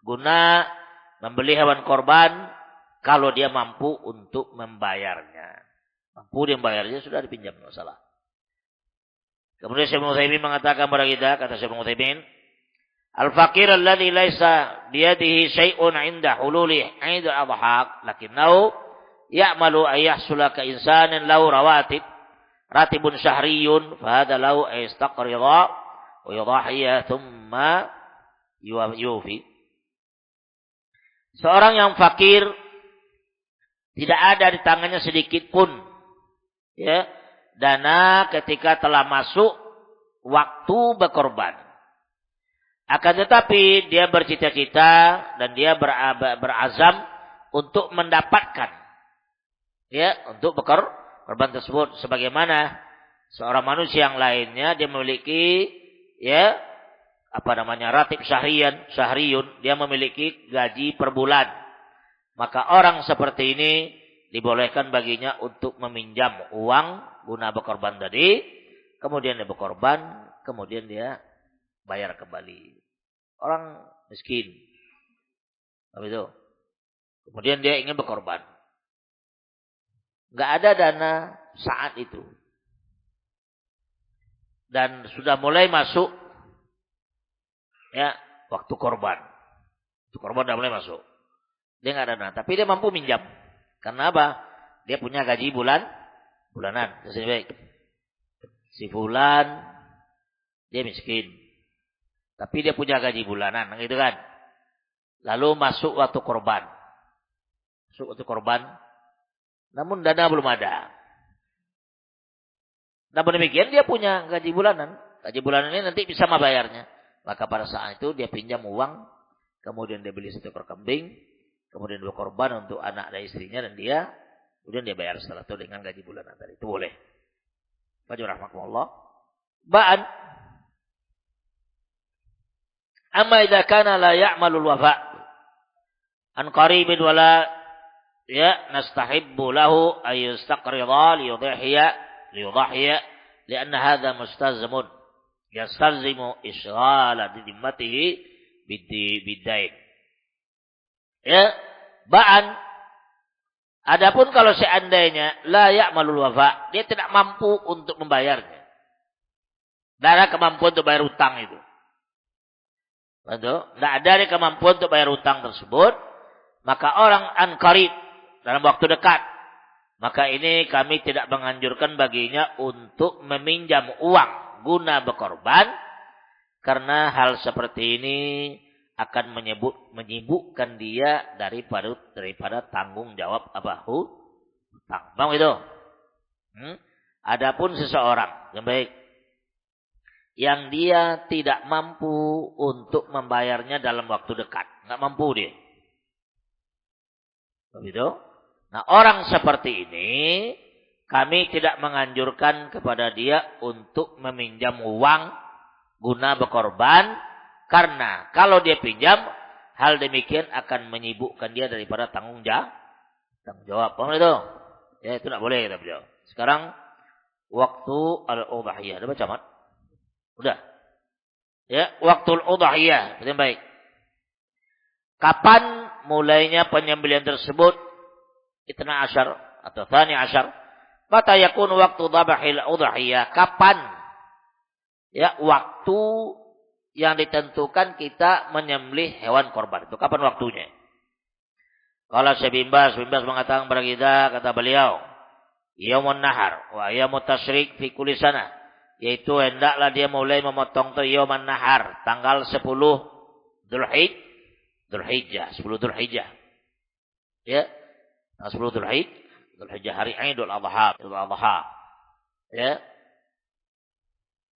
guna membeli hewan korban kalau dia mampu untuk membayarnya. Mampu dia membayarnya, sudah dipinjam, tidak salah. Kemudian Syekh Utsaimin mengatakan kepada kita, kata Syekh Utsaimin, al-faqir alladhi laisa biyadihi syai'un 'inda hululi 'Aidul Adha, lakinnahu ya'malu ay yahsula ka insanin lahu ratibun syahriyun fa hadha lahu ay istaqrida wa yudahhiya thumma yufi. Seorang yang fakir tidak ada di tangannya sedikit pun ya dana ketika telah masuk waktu berkorban. Akan tetapi dia bercita-cita dan dia berazam untuk mendapatkan ya untuk korban tersebut, sebagaimana seorang manusia yang lainnya dia memiliki ya ratib syahriyun, dia memiliki gaji per bulan. Maka orang seperti ini dibolehkan baginya untuk meminjam uang guna berkorban tadi, kemudian dia berkorban, kemudian dia bayar kembali. Orang miskin, itu, kemudian dia ingin berkorban. Nggak ada dana saat itu. Dan sudah mulai masuk ya waktu korban. Waktu korban sudah mulai masuk. Dia nggak ada dana, tapi dia mampu minjam. Karena apa? Dia punya gaji bulanan. Baik. Si fulan dia miskin. Tapi dia punya gaji bulanan, gitu kan? Lalu masuk waktu korban. Masuk waktu korban. Namun dana belum ada. Namun demikian dia punya gaji bulanan. Gaji bulanan ini nanti bisa membayarnya. Maka pada saat itu dia pinjam uang. Kemudian dia beli 1 ekor kambing. Kemudian dia korban untuk anak dan istrinya. Dan dia kemudian dia bayar setelah itu dengan gaji bulanan tadi. Itu boleh. Rahmatullah. Ba'an. Amma idza kana la ya'malul wafa. An qaribin wala ya nastahibbu lahu ay yastaqrida liyudahhiya lianna hadha mustazmun yastalzimu ishghala dimmatihi bidain. Ya, ba'an. Adapun kalau seandainya la ya'malul wafa, dia tidak mampu untuk membayarnya. Tidak ada kemampuan untuk bayar utang itu. Betul? Tidak ada kemampuan untuk bayar utang tersebut, maka orang anqarib dalam waktu dekat, maka ini kami tidak menganjurkan baginya untuk meminjam uang guna berkorban, karena hal seperti ini akan menyibukkan dia daripada tanggung jawab hutang. Bang itu. Adapun seseorang yang baik yang dia tidak mampu untuk membayarnya dalam waktu dekat, nggak mampu dia. Begitu? Nah, orang seperti ini kami tidak menganjurkan kepada dia untuk meminjam uang guna berkorban, karena kalau dia pinjam, hal demikian akan menyibukkan dia daripada tanggung jawab. Paham itu? Ya, itu tidak boleh kita beliau. Sekarang waktu al-udhiyah. Ada baca mat? Udah. Ya, waktu al-udhiyah. Yang baik. Kapan mulainya penyembelihan tersebut? Itna asyar atau thani asyar. Mata yakun waktu dhabhil udhiyah. Kapan? Ya, waktu yang ditentukan kita menyembelih hewan korban. Itu kapan waktunya? Kalau Syekh bin Baz mengatakan kepada kita, kata beliau, yaumun nahar wa yaumut tasyrik fi kulli sanah. Yaitu hendaklah dia mulai memotong itu yauman nahar, tanggal 10 Dzulhijjah, 10 Dzulhijjah. Ya. 10 Dzulhijjah hari Idul Adha. Ya.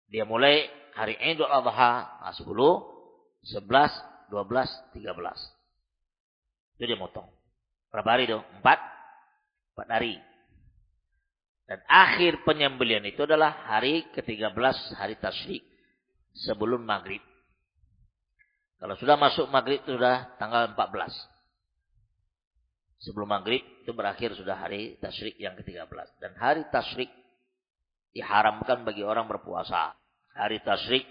Dia mulai hari Idul Adha 10, 11, 12, 13. Itu dia motong. Berapa hari itu? 4 4 hari. Dan akhir penyembelian itu adalah hari ke-13 hari tasyrik sebelum maghrib. Kalau sudah masuk maghrib itu sudah tanggal 14. Sebelum maghrib itu berakhir sudah hari tasyrik yang ke-13. Dan hari tasyrik diharamkan bagi orang berpuasa. Hari tasyrik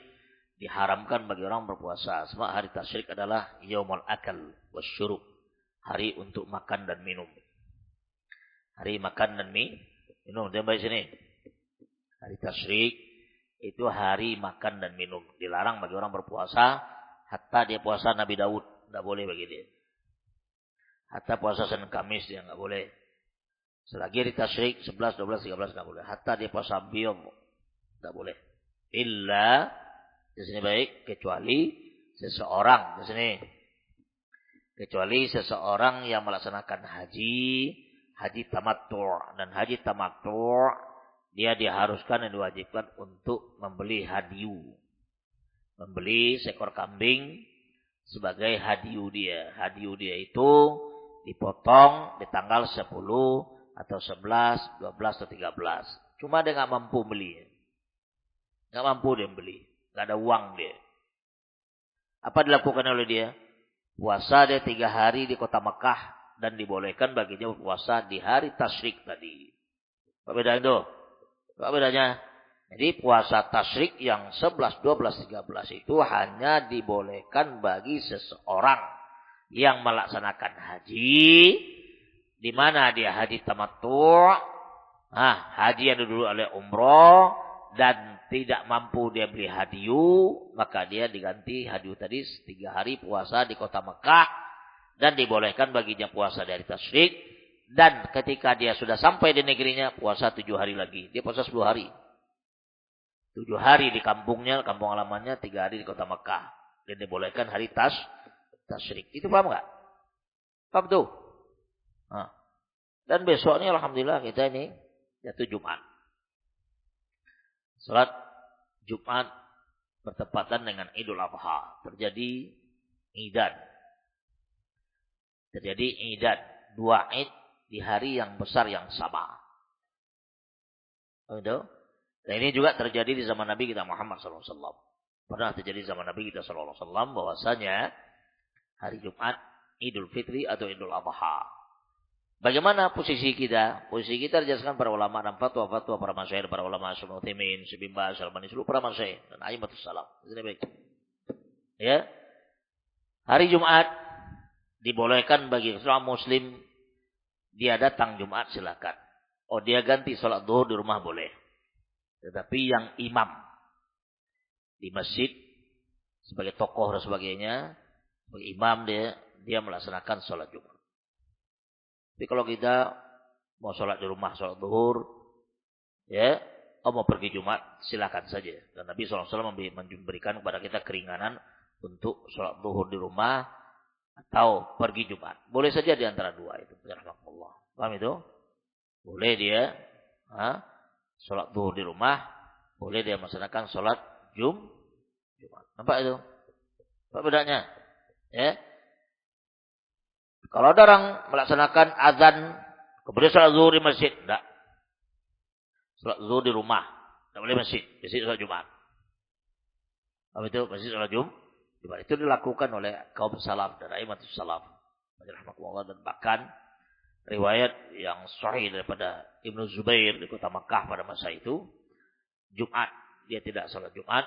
diharamkan bagi orang berpuasa. Sebab hari tasyrik adalah yaumul akal wasyurub. Hari untuk makan dan minum. Hari makan dan minum. Dia baik sini. Hari tasyrik itu hari makan dan minum. Dilarang bagi orang berpuasa. Hatta dia puasa Nabi Daud. Tidak boleh bagi dia. Hatta puasa Senin Kamis dia tidak boleh. Selagi hari tasyrik 11, 12, 13 tidak boleh. Hatta dia puasa biyom. Tidak boleh. Illa. Di sini baik. Kecuali seseorang. Di sini. Kecuali seseorang yang melaksanakan haji tamattu'. Dan haji tamattu' dia diharuskan dan diwajibkan untuk membeli hadiyu. Membeli seekor kambing sebagai hadiyu dia. Hadiyu dia itu dipotong di tanggal 10 atau 11, 12 atau 13. Cuma dia nggak mampu beli. Nggak mampu dia beli. Nggak ada uang dia. Apa dilakukan oleh dia? Puasa dia 3 hari di kota Mekah dan dibolehkan baginya berpuasa di hari tasyrik tadi. Apa bedanya itu? Apa bedanya? Jadi puasa tasyrik yang 11, 12, 13 itu hanya dibolehkan bagi seseorang yang melaksanakan haji, di mana dia haji tamattu', haji yang dulu oleh umroh dan tidak mampu dia beli hadiyu, maka dia diganti hadiyu tadi 3 hari puasa di kota Mekah dan dibolehkan baginya puasa dari tasyrik. Dan ketika dia sudah sampai di negerinya puasa 7 hari lagi, dia puasa 10 hari. 7 hari di kampungnya, kampung halamannya, 3 hari di kota Mekah. Dan dibolehkan hari tasyrik. Itu paham nggak? Paham tuh? Dan besoknya alhamdulillah kita ini jatuh Jumat. Salat Jumat bertepatan dengan Idul Adha. Terjadi idan. 2 id di hari yang besar yang sama. Itu. Dan ini juga terjadi di zaman Nabi kita Muhammad SAW. Pernah terjadi zaman Nabi kita SAW bahwasanya hari Jumat Idul Fitri atau Idul Adha. Bagaimana posisi kita? Posisi kita dijelaskan para ulama dan fatwa-fatwa para masyayikh, para ulama Syaikhul Utsaimin, Syekh bin Baz, Al-Albani, seluruh para masyayikh dan a'immatus salaf. Ini baik. Ya. Hari Jumat dibolehkan bagi seorang muslim dia datang Jumat silakan. Oh, dia ganti salat zuhur di rumah boleh. Tetapi yang imam di masjid sebagai tokoh dan sebagainya, sebagai imam dia melaksanakan salat Jumat. Tapi kalau kita mau sholat di rumah, sholat zuhur, ya, mau pergi Jumat, silakan saja. Dan Nabi SAW memberikan kepada kita keringanan untuk sholat zuhur di rumah atau pergi Jumat. Boleh saja di antara dua itu. Rahmatullah. Paham itu? Boleh dia sholat zuhur di rumah, boleh dia melaksanakan sholat Jumat. Nampak itu? Apa bedanya? Ya. Kalau ada orang melaksanakan azan, kemudian sholat zuhur di masjid, enggak. Sholat zuhur di rumah, enggak boleh masjid sholat Jumat. Apa itu? Masjid sholat Jumat. Itu dilakukan oleh kaum salaf dan a'immatus salaf. Rahmatullah. Dan bahkan riwayat yang sahih daripada Ibnu Zubair di kota Makkah pada masa itu, Jumat dia tidak sholat Jumat,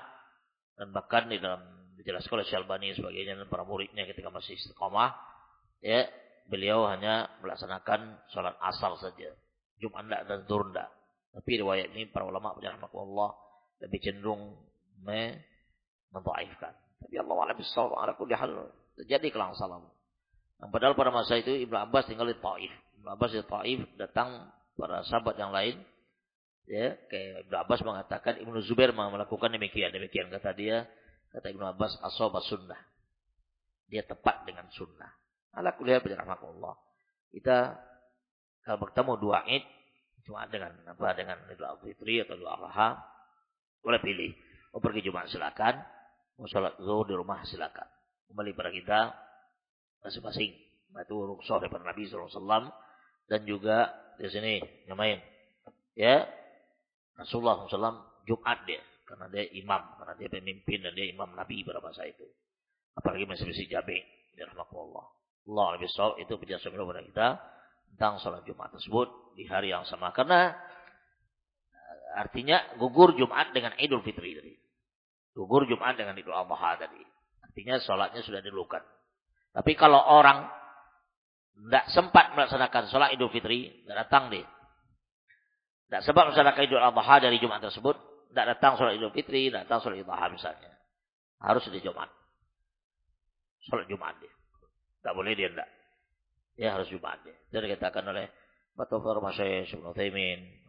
dan bahkan di dalam dijelaskan oleh Syalbani sebagainya dan para muridnya ketika masih istiqamah, ya, beliau hanya melaksanakan sholat asar saja. Jumat enggak dan zuhur enggak. Tapi riwayat ini para ulama rahimahullah lebih cenderung mendhaifkan. Tapi Allah a'lam bissawab, ala kulli hal terjadi kelang salam. Padahal pada masa itu Ibnu Abbas tinggal di Taif. Ibnu Abbas di Taif, datang para sahabat yang lain. Ya, kayak Ibnu Abbas mengatakan Ibnu Zubair melakukan demikian kata dia. Kata Ibnu Abbas, ashaba sunnah. Dia tepat dengan sunnah. Ala kulli hal rahmatullah. Kita kalau bertemu 2 Id, cuma dengan Idul Fitri atau Idul Adha, boleh pilih. Mau pergi Jumat silakan, mau sholat zuhur di rumah silakan. Kembali pada kita masing-masing. Itu rukhsah daripada Nabi SAW dan juga di sini nyamain. Ya. Rasulullah SAW Jumat dia. Karena dia imam. Karena dia pemimpin dan dia imam Nabi pada masa itu. Apalagi masih jabe. Ya rahmatullah. Allah lebih sahab itu penjelasan kepada kita tentang sholat Jumat tersebut di hari yang sama. Karena artinya gugur Jumat dengan Idul Fitri tadi. Gugur Jumat dengan Idul Adha tadi. Artinya sholatnya sudah dilakukan. Tapi kalau orang tidak sempat melaksanakan sholat Idul Fitri, tidak datang dia. Tidak sempat melaksanakan Idul Adha dari Jumat tersebut, tidak datang sholat Idul Fitri, tidak datang sholat Idul Adha misalnya. Harus di Jumat. Sholat Jumat dia. Tak boleh dia tidak. Ya harus Jumat dia. Dan dikatakan oleh Batufar Masyayikh Syekh Utsaimin,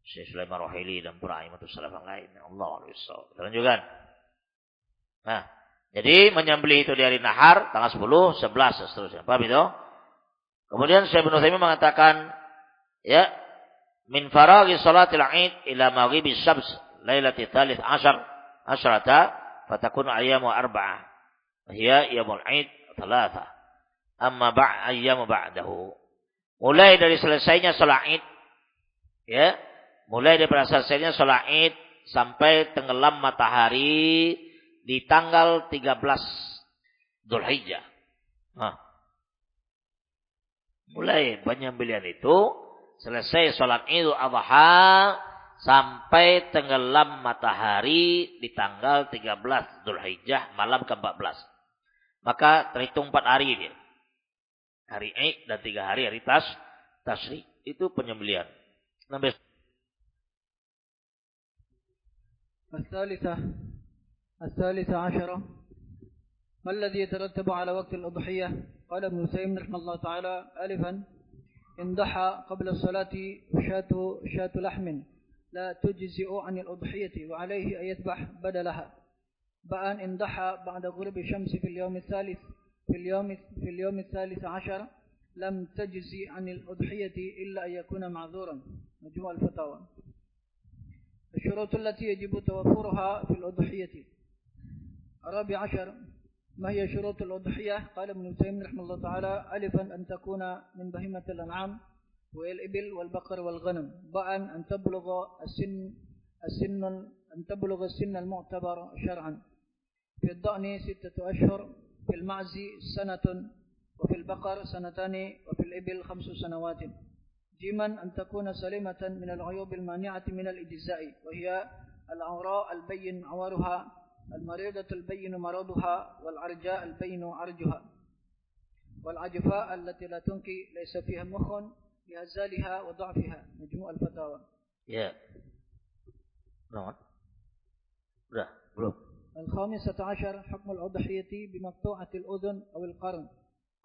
Syekh Sulaiman Rohaili dan para imam salaf yang lain. Allah Alhamdulillah. Kita lanjutkan. Nah, jadi menyembelih itu di hari nahar tanggal 10, 11 dan seterusnya. Paham itu? Kemudian Syekh Ibnu Utsaimin mengatakan, ya, min faraghi salatil Id ila maghribi syams lailati tsalits asyrata fatakunu ayyamu arba'ah. Hiya yaumul Id thalatha. Amma ayyamu ba'dahu. Mulai dari selesainya salat Id, ya, mulai dari selesainya salat Id sampai tenggelam matahari di tanggal 13 Dzulhijjah. Mulai penyembelihan itu selesai salat Idul Adha sampai tenggelam matahari di tanggal 13 Dzulhijjah malam ke-14. Maka terhitung 4 hari dia. Hari Id dan 3 hari Tasyrik. Itu penyembelihan. Nomor الثالثة عشرة ما الذي يترتب على وقت الأضحية؟ قال ابن سيم رحمه الله تعالى: ألفا إن ضحى قبل الصلاة شاة لحم لا تجزئ عن الأضحية وعليه أن يذبح بدلها. باء إن ضحى بعد غروب الشمس في اليوم الثالث عشر لم تجزي عن الأضحية إلا أن يكون معذورا. مجموع الفتاوى. الشروط التي يجب توفرها في الأضحية. الرابع عشر ما هي شروط الأضحية؟ قال ابن تيمية رحمه الله تعالى: ألفا أن تكون من بهيمة الأنعام وهي الإبل والبقر والغنم. باء أن تبلغ السن المعتبر شرعا. في الضأن 6 أشهر، في المعز سنة، وفي البقر 2 سنتان، وفي الإبل 5 سنوات. جيما أن تكون سليمة من العيوب المانعة من الإجزاء، وهي العوراء البين عورها، المريضة البين مرضها، والعرجاء البين عرجها، والعجفاء التي لا تنكي ليس فيها مخ لهزالها وضعفها. مجموع الفتاوى. Ya. Belum. الخامسة عشر حكم الأضحية بمقطوعة الأذن أو القرن.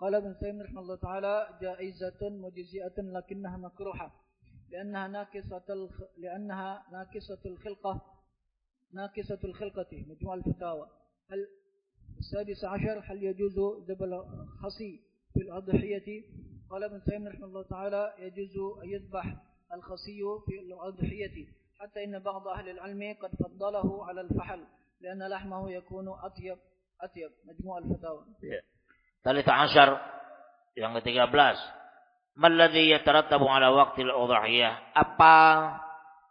قال ابن تيمية رحمه الله تعالى: جائزة مجزئة لكنها مكروهة لأنها ناقصة الخلقة. مجموع الفتاوى. السادس عشر هل يجوز ذبح الخصي في الأضحية؟ قال ابن تيمية رحمه الله تعالى: يجوز أن يذبح الخصي في الأضحية، حتى إن بعض أهل العلم قد فضله على الفحل لأن لحمه يكون أطيب. مجموع الفتاوى. Tsalits ashar yang ke-13. Malladzi yatarattabu ala waqtil udhiyah? Apa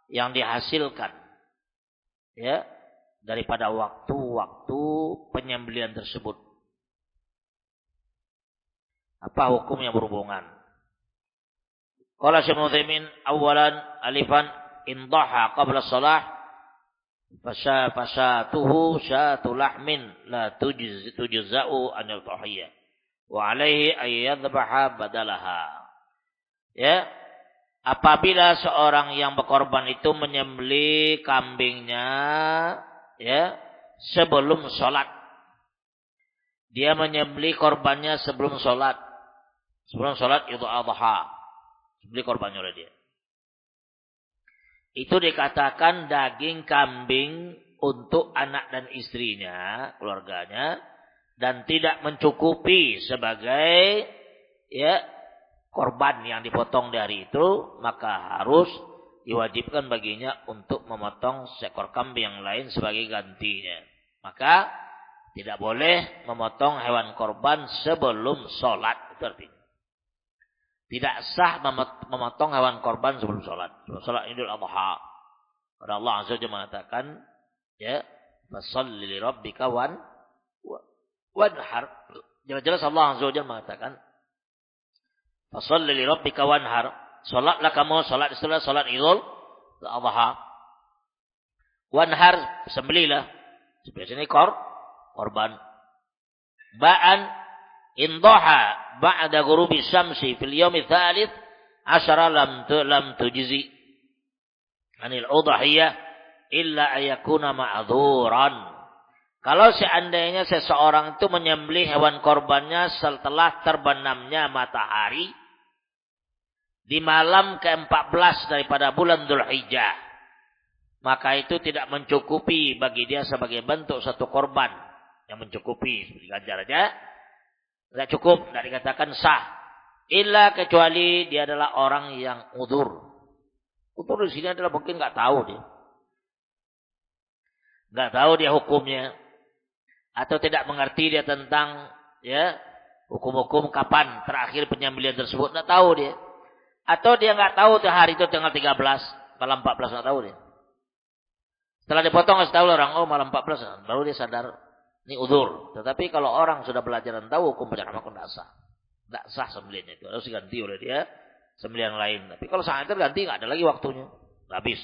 yang dihasilkan ya daripada waktu-waktu penyembelihan tersebut? Apa hukum yang berhubungan? Qala Syekh Utsaimin awalan alifan in dhaha qabla shalah fasatuhu syatu lahmin la tujza'u anil udhiyah wa alaihi ayyadhbaha badalaha. Ya, apabila seorang yang berkorban itu menyembelih kambingnya ya sebelum salat. Dia menyembelih korbannya sebelum salat. Sebelum salat Idul Adha. Sebelum korbannya oleh dia. Itu dikatakan daging kambing untuk anak dan istrinya, keluarganya, dan tidak mencukupi sebagai ya korban yang dipotong dari itu, maka harus diwajibkan baginya untuk memotong seekor kambing yang lain sebagai gantinya. Maka tidak boleh memotong hewan korban sebelum sholat, itu artinya. Tidak sah memotong hewan korban sebelum sholat. Sebelum sholat Idul Adha. Karena Allah Azza wa Jalla mengatakan, ya, fasholli li rabbika wanhar. Jelas-jelas Allah Azza wa Jalla mengatakan, fasholli li rabbika wanhar. Sholatlah kamu, sholat istilah sholat Idul Adha. Wanhar, sembelilah. Biasanya korban. Ba'an indaha ba'da ghurubi syamsi fil yaumi tsalits asyara lam tujzi anil udhiyah illa ayakuna ma'dzuran. Kalau seandainya seseorang itu menyembelih hewan korbannya setelah terbenamnya matahari di malam ke-14 daripada bulan Dzulhijjah, maka itu tidak mencukupi bagi dia sebagai bentuk satu korban yang mencukupi. Seperti ganjar aja tidak cukup, tidak dikatakan sah. Illa kecuali dia adalah orang yang udzur. Udzur di sini adalah mungkin nggak tahu dia. Nggak tahu dia hukumnya. Atau tidak mengerti dia tentang ya hukum-hukum kapan terakhir penyembelihan tersebut. Nggak tahu dia. Atau dia nggak tahu hari itu tanggal 13, malam 14 nggak tahu dia. Setelah dipotong kasih tahu orang, oh malam 14 baru dia sadar ini udzur. Tetapi kalau orang sudah belajar dan tahu hukum penyerahan makun tidak sah. Tidak sah sembelihannya itu. Harus diganti oleh dia sembelihan lain. Tapi kalau saat itu ganti nggak ada lagi waktunya. Habis.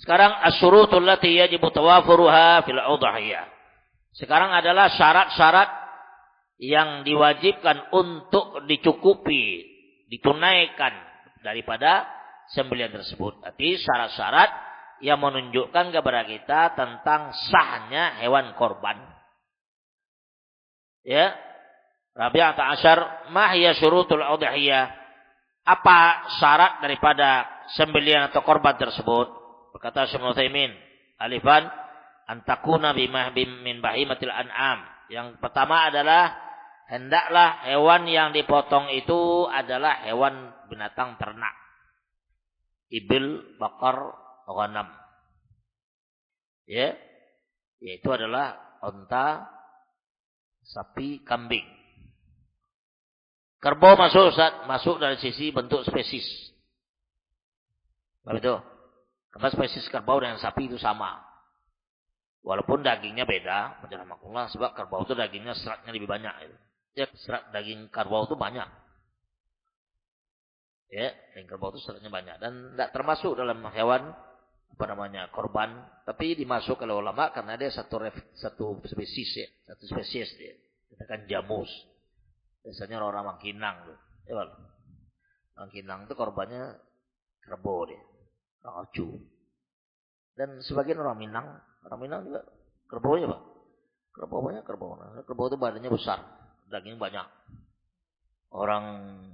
Sekarang asyurutul lati yajibu tawafuruha fil udhiyah. Sekarang adalah syarat-syarat yang diwajibkan untuk dicukupi, ditunaikan daripada sembelihan tersebut. Arti syarat-syarat yang menunjukkan kepada kita tentang sahnya hewan korban. Ya. Rabi'ah ta'asyar, ma hiya syurutul udhiyah? Apa syarat daripada sembelihan atau korban tersebut? Berkata Syekh Utsaimin, alifan antakuna min bahimatil an'am. Yang pertama adalah hendaklah hewan yang dipotong itu adalah hewan binatang ternak. Ibil, bakar, ghanam. Ya. Yaitu adalah unta, sapi, kambing. Kerbau masuk dari sisi bentuk spesies. Begitu. Karena spesies kerbau dengan sapi itu sama. Walaupun dagingnya beda, menjadi sebab kerbau itu dagingnya seratnya lebih banyak. Ya, serat daging kerbau itu banyak. Ya, daging kerbau itu seratnya banyak dan tidak termasuk dalam hewan korban, tapi dimasuk oleh ulama karena dia satu spesies ya, satu spesies dia. Katakan jamus. Biasanya orang Mangkinang tuh. Ya, Mangkinang itu korbannya kerbau dia. Orang Acu. Dan sebagian orang Minang juga kerbaunya Pak. Kerbau itu badannya besar, daging banyak. Orang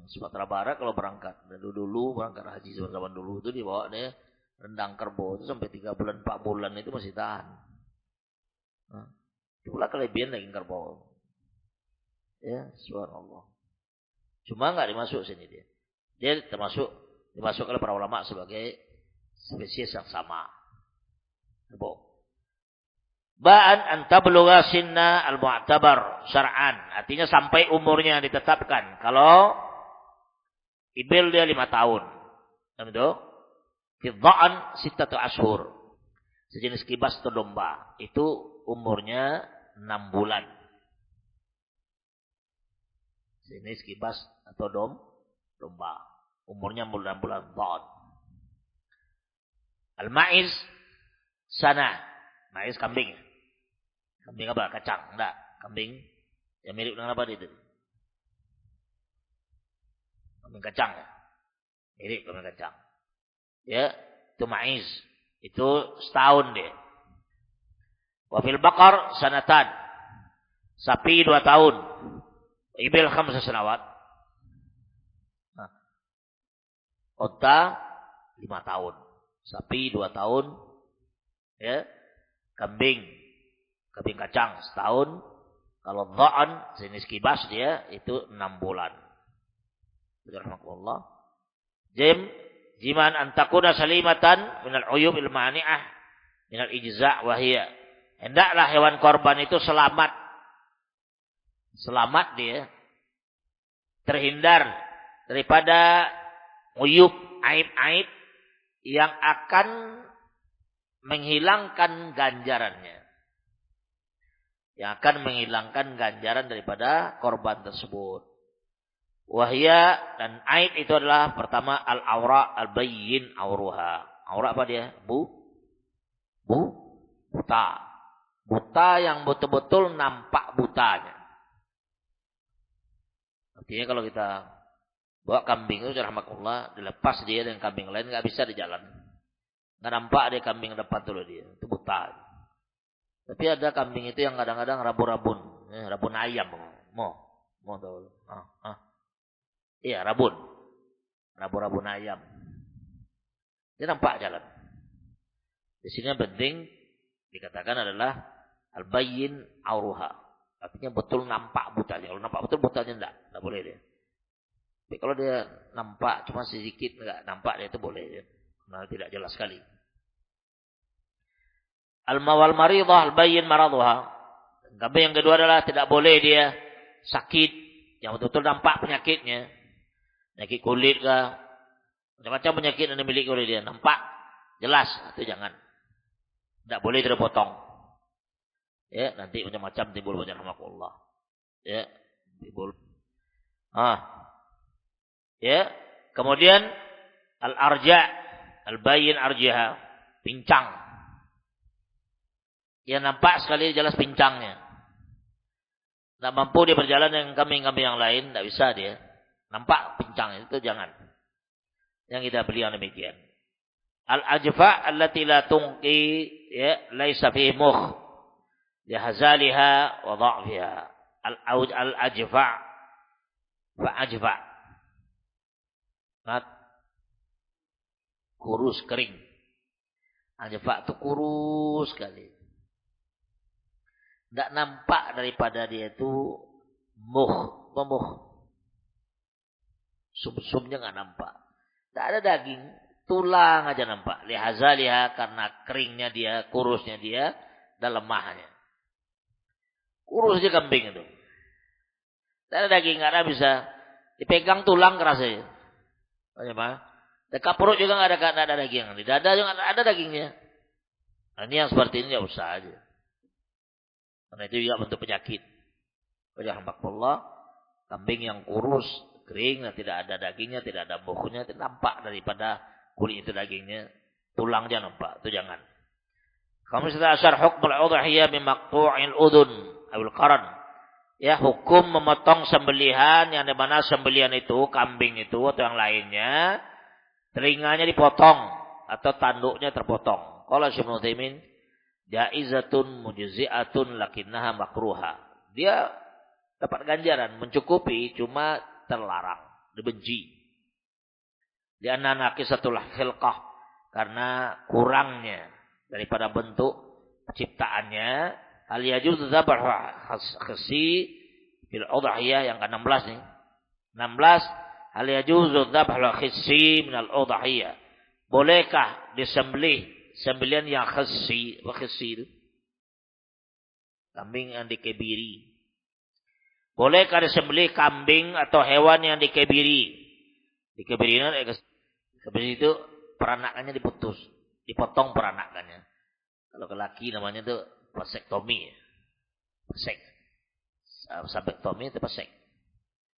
Sumatera Barat kalau berangkat dulu berangkat haji zaman dulu itu dibawa dia rendang kerbau itu sampai 3 bulan 4 bulan itu masih tahan. Nah, itulah kelebihan daging kerbau. Ya, subhanallah. Cuma enggak dimasuk sini dia. Dia dimasuk oleh para ulama sebagai spesies yang sama. Kerbau. Ba'an an tablugha sinna al-mu'tabar syar'an. Artinya sampai umurnya yang ditetapkan. Kalau ibil dia 5 tahun. Betul? Fi dha'an 6 ashur. Sejenis kibas atau domba. Itu umurnya 6 bulan. Sejenis kibas atau domba. Umurnya 6 bulan dha'an. Al-ma'iz sana. Ma'iz kambing. Kambing apa? Kacang. Enggak. Kambing yang mirip dengan apa itu? Kambing kacang. Mirip kambing kacang. Ya. Itu ma'iz. Itu setahun dia. Wa fil baqar sanatan. Sapi 2 tahun. Ibil 5 sanawat. Unta 5 tahun. Sapi 2 tahun. Ya. Kambing kacang setahun. Kalau dha'an jenis kibas dia itu 6 bulan. Bismillahirrahmanirrahim. Jiman antakuna salimatan minal uyub ilmani'ah minal ijza' wahiyya. Hendaklah hewan korban itu selamat dia terhindar daripada uyub, aib-aib yang akan menghilangkan ganjarannya. Yang akan menghilangkan ganjaran daripada korban tersebut. Wahya, dan aib itu adalah pertama al-awra al-bayyin auruha. Aura apa dia? Buta. Buta yang betul-betul nampak butanya. Artinya kalau kita bawa kambing itu rahmatullah, dilepas dia dengan kambing lain nggak bisa di jalan. Nggak nampak dia kambing depan dulu dia. Itu buta. Tapi ada kambing itu yang kadang-kadang rabun-rabun. Rabun ayam. Mau tahu. Iya, rabun. Rabun-rabun ayam. Dia nampak jalan. Di sini yang penting dikatakan adalah al-bayyin auruha. Artinya betul nampak butanya. Kalau nampak betul butanya enggak boleh dia. Tapi kalau dia nampak cuma sedikit enggak nampak dia itu boleh dia. Karena tidak jelas sekali. Al-mawal maridah al-bayyin maraduha. Kambing yang kedua adalah tidak boleh dia sakit yang betul-betul nampak penyakitnya. Penyakit kulit kah? Macam-macam penyakit yang dimiliki oleh dia. Nampak jelas. Itu jangan. Tidak boleh terpotong. Ya, nanti macam-macam timbul banyak rahmatullah. Ya, timbul. Ya, kemudian al-arja, al-bayyin arjaha, pincang. Ya, nampak sekali jelas pincangnya. Tidak mampu dia berjalan dengan kambing-kambing yang lain, tidak bisa dia. Nampak pincang itu jangan. Yang kita beli yang demikian. Al-ajfa allati la tunqi ya laisa fihi mukh li hazaliha wa dha'fiha. Al-ajfa fa ajfa. Kurus kering. Ajfa itu kurus sekali. Tidak nampak daripada dia itu mukh. Sum-sumnya nggak nampak. Tidak ada daging, tulang aja nampak. Lihazaliha karena keringnya dia, kurusnya dia, dan lemahnya. Kurus aja kambing itu. Tidak ada daging, nggak ada bisa dipegang tulang keras aja. Bagaimana? Dekat perut juga nggak ada daging. Di dada juga nggak ada dagingnya. Nah, ini yang seperti ini ya usah aja. Karena itu juga bentuk penyakit. Alhamdulillah, kambing yang kurus, kering, tidak ada dagingnya, tidak ada bukunya, tidak nampak daripada kulit itu dagingnya, tulangnya nampak, itu jangan. Kamu sudah asar hukmul udhiyah bimaqtu'il udhun awil qaran. Ya, hukum memotong sembelihan yang dimana sembelihan itu, kambing itu atau yang lainnya, telinganya dipotong atau tanduknya terpotong. Qala Syekh Utsaimin, jaizatun mujzi'atun lakinnaha makruha. Dia dapat ganjaran, mencukupi, cuma terlarang, dibenci. Di anna naqisatul khilqah, karena kurangnya daripada bentuk ciptaannya. Hal yajuz dzabh khasi fil udhiyah yang ke-16 nih. 16 hal yajuz dzabh khasi min al udhiyah. Bolehkah disembelih sembelihan yang khasi itu? Kambing yang dikebiri. Bolehkah disembelih kambing atau hewan yang dikebiri? Dikebiri itu peranakannya diputus, dipotong peranakannya. Kalau laki namanya itu vasektomi. Vasektomi itu vasek.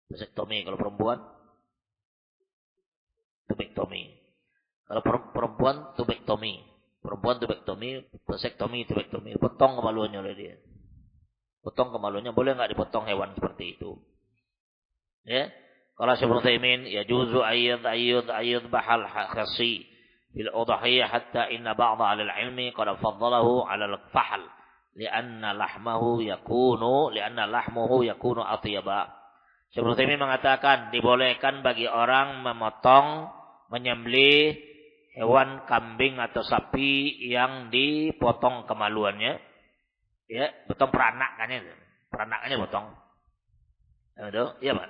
Vasektomi kalau perempuan tubektomi. Kalau perempuan tubektomi. Perempuan tubektomi, vasektomi, tubektomi. Potong kemaluannya oleh dia. Potong kemaluannya, boleh enggak dipotong hewan seperti itu? Ya. Kalau Syekh Utsaimin, ya juzu ayyud bahal khasi bil udhiyah hatta inna ba'd ahli al-ilmi qad faddalahu 'ala al-fahl li'anna lahmuhu yakunu atyaba. Syekh Utsaimin mengatakan dibolehkan bagi orang menyembelih hewan kambing atau sapi yang dipotong kemaluannya. Ya, potong peranakannya potong. Iya, Pak.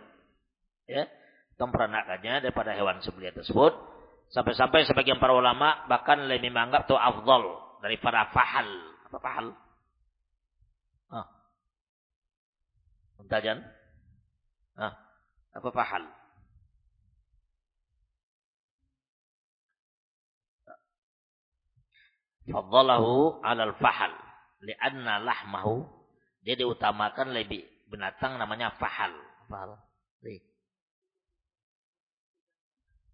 Ya, potong peranakannya daripada hewan sembelihan tersebut. Sampai-sampai sebagian para ulama bahkan lebih menganggap itu afdal daripada fahal. Apa fahal? Muntajan. Apa fahal? Faddalahu 'alal fahal li'anna lahmahu, dia diutamakan lebih binatang namanya fahal. Fahal.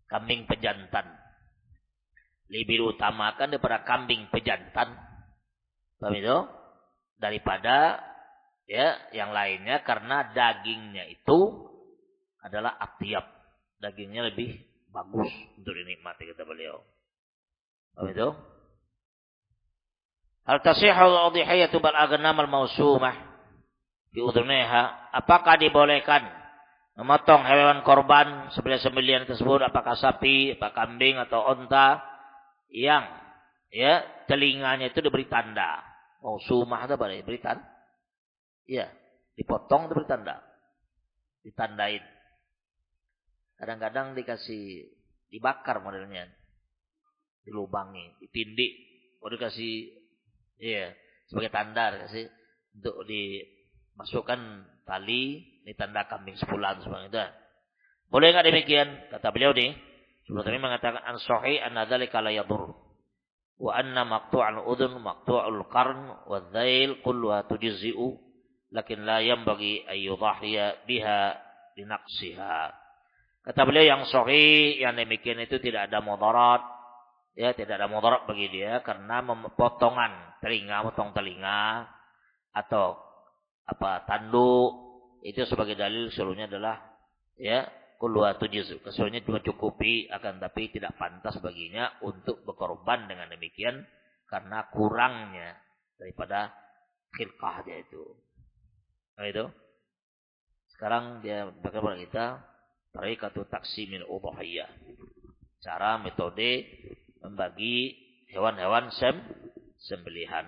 Kambing pejantan lebih diutamakan daripada kambing pejantan. Paham itu? Daripada ya yang lainnya, karena dagingnya itu adalah atyab. Dagingnya lebih bagus untuk dinikmati, kata beliau. Paham itu? Hal tasihul udhiyatu bal aghnam al mausumah fi udhuniha, apakah dibolehkan memotong hewan korban sembelihan tersebut, apakah sapi, apakah kambing atau unta yang ya telinganya itu diberi tanda. Mausumah itu apa? Diberi tanda. Iya, dipotong diberi tanda. Ditandain. Kadang-kadang dikasih dibakar modelnya. Dilubangi, ditindik, dikasih iya, sebagai tanda kasih untuk dimasukkan tali, ini tanda kambing sebulan seperti itu. Boleh enggak demikian? Kata beliau nih, sebelum tadi mengatakan an-sahih anna dzalika la yadur. Wa anna maqtu'al udhun, maqtu'ul qarn, wa dhail kulluha tujzi'u, lakin la yanbaghi ay yudhahiya biha linaqsiha. Kata beliau yang sahih, yang demikian itu tidak ada mudarat. Ya, tidak ada mudarat bagi dia karena potongan telinga, potong telinga atau apa tanduk itu sebagai dalil seluruhnya adalah ya kulluha tujzu, keseluruhnya cuma cukupi, akan tapi tidak pantas baginya untuk berkorban dengan demikian karena kurangnya daripada khilqah dia itu. Nah itu. Sekarang dia bakal kepada kita tariqatu taqsimil udhiyah. Cara metode membagi hewan-hewan sembelihan.